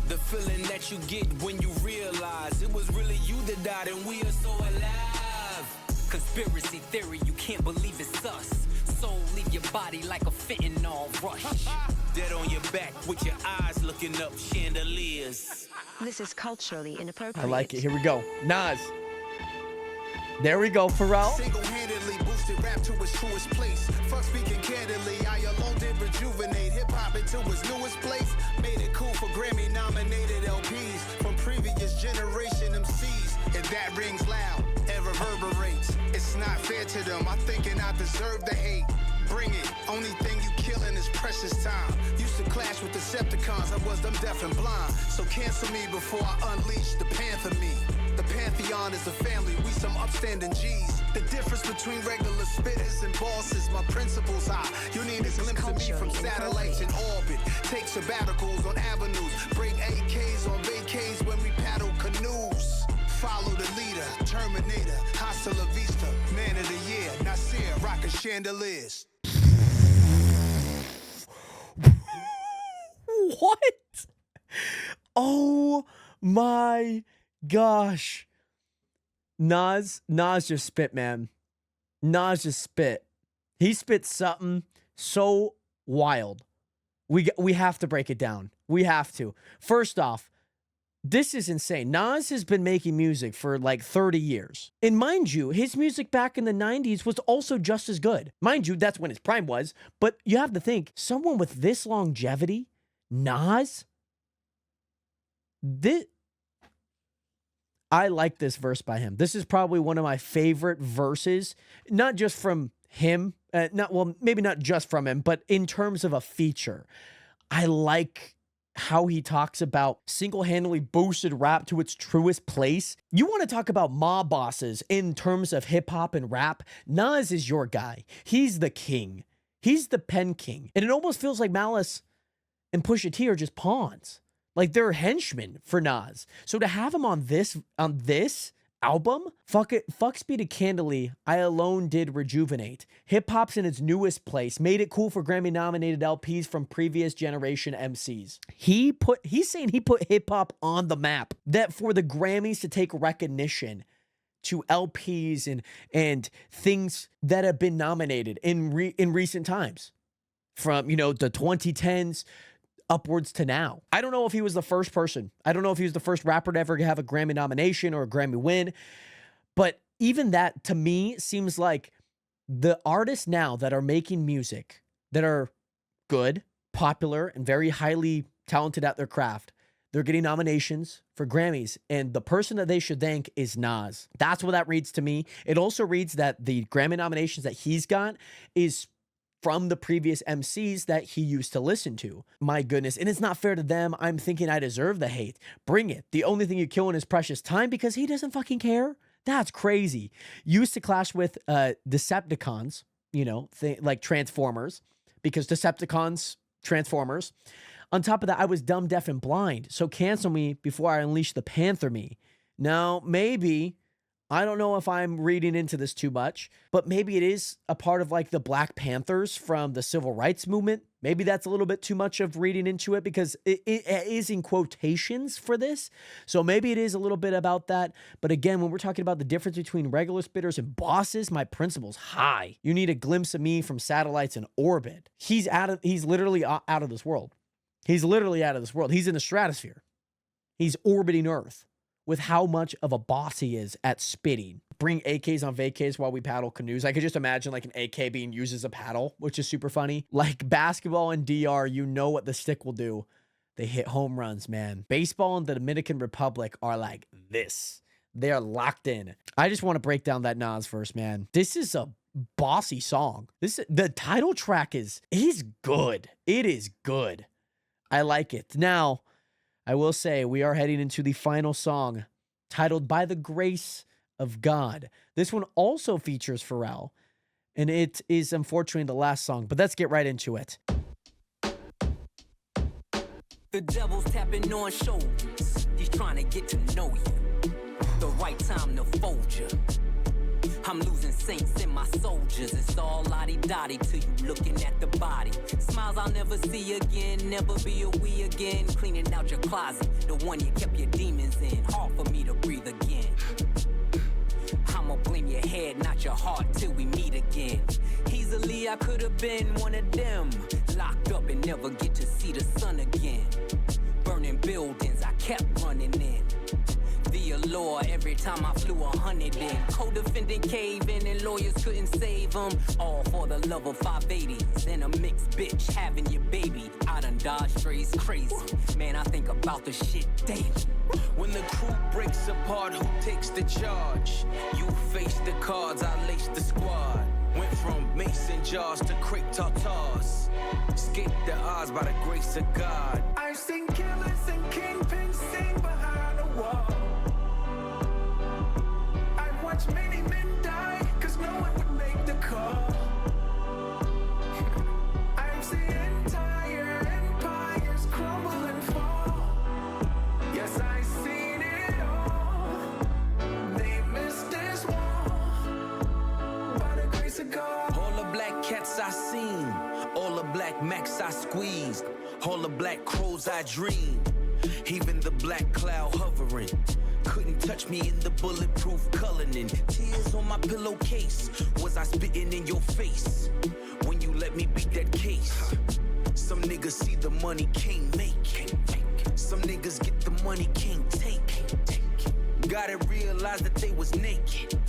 The feeling that you get when you realize it was really you that died and we are so alive. Conspiracy theory, you can't believe it's us. Soul leave your body like a fentanyl rush. Dead on your back with your eyes looking up chandeliers. This is culturally inappropriate. I like it. Here we go. Nas. There we go, Pharrell. Single-handedly boosted rap to its truest place. Fuck speaking candidly, I alone did rejuvenate hip-hop into its newest place. Made it cool for Grammy-nominated LPs from previous generation MCs. And that rings loud, it reverberates. It's not fair to them, I'm thinking I deserve the hate. Bring it, only thing you killing is precious time. Used to clash with Decepticons, I was them deaf and blind. So cancel me before I unleash the Panther me. The Pantheon is a family, we some upstanding G's. The difference between regular spitters and bosses, my principles high. You need a glimpse of me from satellites in orbit. Take sabbaticals on avenues, break AKs on vacays when we paddle canoes. Follow the leader, Terminator, hasta la vista. Man of the year, Nasir, rockin' chandeliers. What? Oh my gosh. Nas just spit, man. Nas just spit. He spit something so wild. We have to break it down. We have to. First off, this is insane. Nas has been making music for like 30 years. And mind you, his music back in the 90s was also just as good. Mind you, that's when his prime was. But you have to think, someone with this longevity, Nas, I like this verse by him. This is probably one of my favorite verses, not just from him, maybe not just from him, but in terms of a feature. I like how he talks about single-handedly boosted rap to its truest place. You want to talk about mob bosses in terms of hip-hop and rap? Nas is your guy. He's the king. He's the pen king. And it almost feels like Malice and Pusha T are just pawns. Like they're henchmen for Nas. So to have him on this album, fuck Speed Candidly, I alone did rejuvenate. Hip-hop's in its newest place. Made it cool for Grammy-nominated LPs from previous generation MCs. He's saying he put hip-hop on the map. That for the Grammys to take recognition to LPs and things that have been nominated in recent times. From, the 2010s upwards to now. I don't know if he was the first person. I don't know if he was the first rapper to ever have a Grammy nomination or a Grammy win. But even that, to me, seems like the artists now that are making music that are good, popular, and very highly talented at their craft, they're getting nominations for Grammys, and the person that they should thank is Nas. That's what that reads to me. It also reads that the Grammy nominations that he's got is from the previous MCs that he used to listen to. My goodness. And it's not fair to them. I'm thinking I deserve the hate. Bring it. The only thing you're killing is precious time because he doesn't fucking care. That's crazy. Used to clash with Decepticons, you know, like Transformers, because Decepticons, Transformers. On top of that, I was dumb, deaf, and blind. So cancel me before I unleash the Panther me. Now, maybe, I don't know if I'm reading into this too much, but maybe it is a part of like the Black Panthers from the Civil Rights Movement. Maybe that's a little bit too much of reading into it because it is in quotations for this. So maybe it is a little bit about that. But again, when we're talking about the difference between regular spitters and bosses, my principle's high. You need a glimpse of me from satellites in orbit. He's literally out of this world. He's literally out of this world. He's in the stratosphere. He's orbiting Earth with how much of a boss he is at spitting. Bring AKs on vacays while we paddle canoes. I could just imagine like an AK being used as a paddle, which is super funny. Like basketball and DR, you know what the stick will do. They hit home runs, man. Baseball and the Dominican Republic are like this. They're locked in. I just want to break down that Nas verse, man. This is a bossy song. The title track is good. It is good. I like it. Now, I will say we are heading into the final song titled By the Grace of God. This one also features Pharrell, and it is unfortunately the last song, but let's get right into it. The devil's tapping on shoulders. He's trying to get to know you. The right time to fold you. I'm losing saints in my soldiers. It's all lottie-dottie till you looking at the body. Smiles I'll never see again, never be a we again. Cleaning out your closet, the one you kept your demons in. Hard for me to breathe again. I'ma blame your head, not your heart, till we meet again. Easily I could have been one of them. Locked up and never get to see the sun again. Burning buildings, I kept running in. The allure every time I flew 100 in. Co-defendant caving and lawyers couldn't save them. All for the love of 580s and a mixed bitch having your baby. I done dodged strays crazy. Man, I think about the shit daily. When the crew breaks apart, who takes the charge? You face the cards, I lace the squad. Went from mason jars to crepe tartars. Escaped the odds by the grace of God. I've seen killers and kingpins sing behind the wall. I've watched many men die, cause no one would make the call. I've seen entire empires crumble and fall. Yes, I've seen it all. They missed this wall. By the grace of God. All the black cats I seen, all the black max I squeezed, all the black crows I dreamed, even the black cloud hovering. Couldn't touch me in the bulletproof Cullinan. Tears on my pillowcase. Was I spitting in your face when you let me beat that case? Some niggas see the money, can't make. Some niggas get the money, can't take. Gotta realize that they was naked.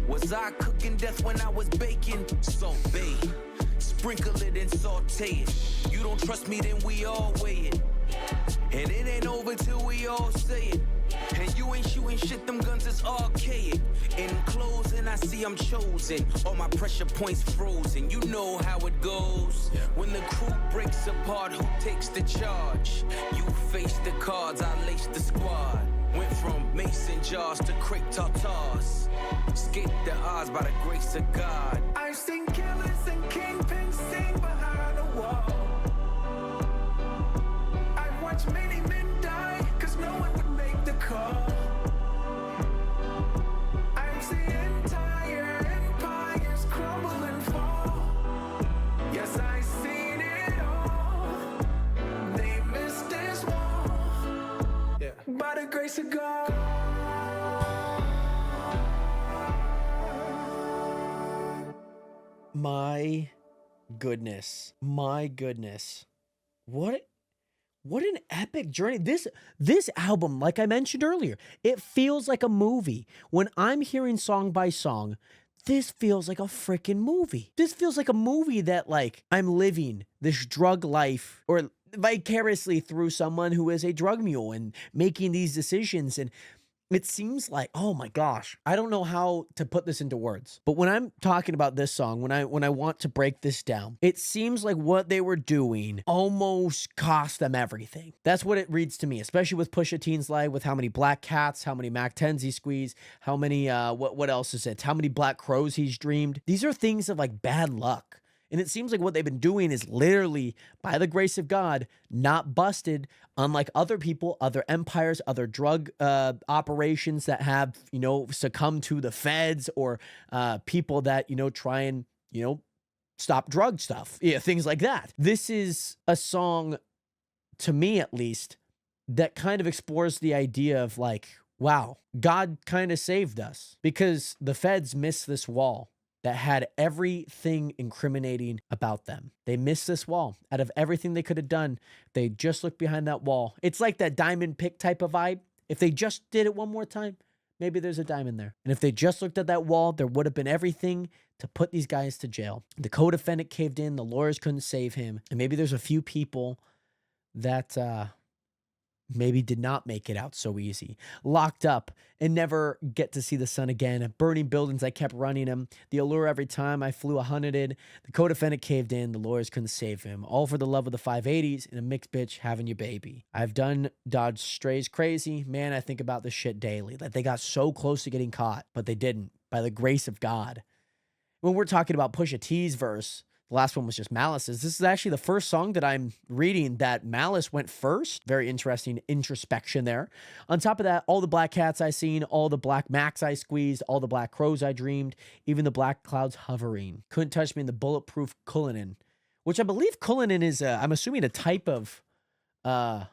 Was I cooking death when I was baking? Salt Bay. Sprinkle it and saute it. You don't trust me, then we all weigh it. And it ain't over till we all say it. And you ain't shooting shit, them guns is archaic. In closing, I see I'm chosen. All my pressure points frozen. You know how it goes. When the crew breaks apart, who takes the charge? You face the cards, I lace the squad. Went from mason jars to crepe tartars. Escaped the odds by the grace of God. I've seen killers and kingpins sing behind the wall. I've watched many men die, cause no one would make the call. I've seen entire empires crumble and fall. Yes, I've seen it all. They missed this wall. Yeah. By the grace of God. My goodness. My goodness. What What an epic journey. This album, like I mentioned earlier, it feels like a movie. When I'm hearing song by song, this feels like a freaking movie. This feels like a movie that, like, I'm living this drug life or vicariously through someone who is a drug mule and making these decisions. And it seems like, oh my gosh, I don't know how to put this into words. But when I'm talking about this song, when I want to break this down, it seems like what they were doing almost cost them everything. That's what it reads to me, especially with Pusha T's life, with how many black cats, how many Mac 10s he squeezed, how many, what else is it? How many black crows he's dreamed. These are things of like bad luck. And it seems like what they've been doing is literally, by the grace of God, not busted, unlike other people, other empires, other drug operations that have, you know, succumbed to the feds, or people that, you know, try and, you know, stop drug stuff. Yeah, things like that. This is a song, to me at least, that kind of explores the idea of like, wow, God kind of saved us because the feds missed this wall that had everything incriminating about them. They missed this wall. Out of everything they could have done, they just looked behind that wall. It's like that diamond pick type of vibe. If they just did it one more time, maybe there's a diamond there. And if they just looked at that wall, there would have been everything to put these guys to jail. The co-defendant caved in. The lawyers couldn't save him. And maybe there's a few people that maybe did not make it out so easy, locked up and never get to see the sun again. Burning buildings, I kept running them. The allure every time I flew 100. The co-defendant caved in. The lawyers couldn't save him. All for the love of the 580s and a mixed bitch having your baby. I've done dodge strays crazy. Man, I think about this shit daily. That they got so close to getting caught, but they didn't, by the grace of God. When we're talking about Pusha T's verse, the last one was just Malice's. This is actually the first song that I'm reading that Malice went first. Very interesting introspection there. On top of that, all the black cats I seen, all the black Macs I squeezed, all the black crows I dreamed, even the black clouds hovering. Couldn't touch me in the bulletproof Cullinan, which I believe Cullinan is, I'm assuming, a type of, not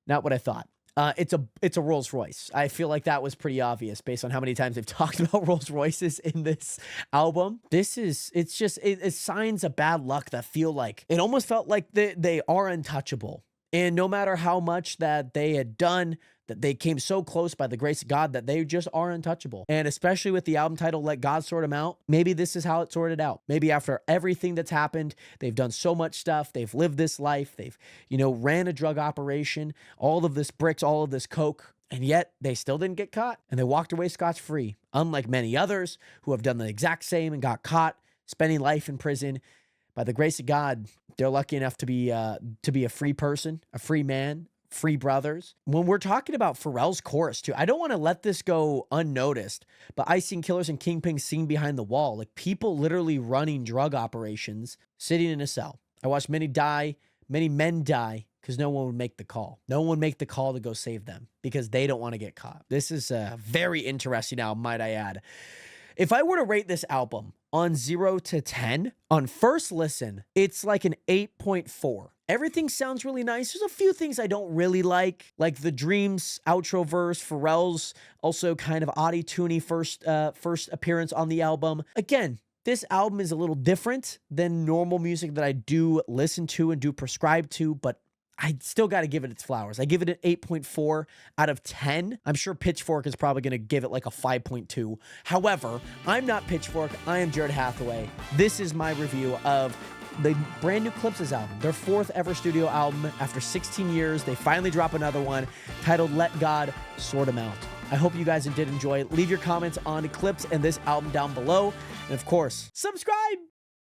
what I thought. It's a Rolls Royce. I feel like that was pretty obvious based on how many times they've talked about Rolls Royces in this album. It's signs of bad luck that feel like, it almost felt like they are untouchable. And no matter how much that they had done, that they came so close by the grace of God that they just are untouchable. And especially with the album title, Let God Sort Them Out, maybe this is how it sorted out. Maybe after everything that's happened, they've done so much stuff, they've lived this life, they've, you know, ran a drug operation, all of this bricks, all of this coke, and yet they still didn't get caught, and they walked away scotch-free, unlike many others who have done the exact same and got caught, spending life in prison. By the grace of God, they're lucky enough to be a free person, a free man, free brothers. When we're talking about Pharrell's chorus too, I don't want to let this go unnoticed, but I seen killers and kingpins seen behind the wall, like people literally running drug operations, sitting in a cell. I watched many men die because no one would make the call. No one would make the call to go save them because they don't want to get caught. This is a very interesting album, might I add. If I were to rate this album on 0 to 10, on first listen, it's like an 8.4. Everything sounds really nice. There's a few things I don't really like the Dreams outro verse, Pharrell's also kind of auto-tuney first appearance on the album. Again, this album is a little different than normal music that I do listen to and do prescribe to, but I still got to give it its flowers. I give it an 8.4 out of 10. I'm sure Pitchfork is probably going to give it like a 5.2. However, I'm not Pitchfork. I am Jared Hathaway. This is my review of the brand new Clipse album, their 4th ever studio album. After 16 years, they finally drop another one titled Let God Sort Them Out. I hope you guys did enjoy it. Leave your comments on Clipse and this album down below. And of course, subscribe!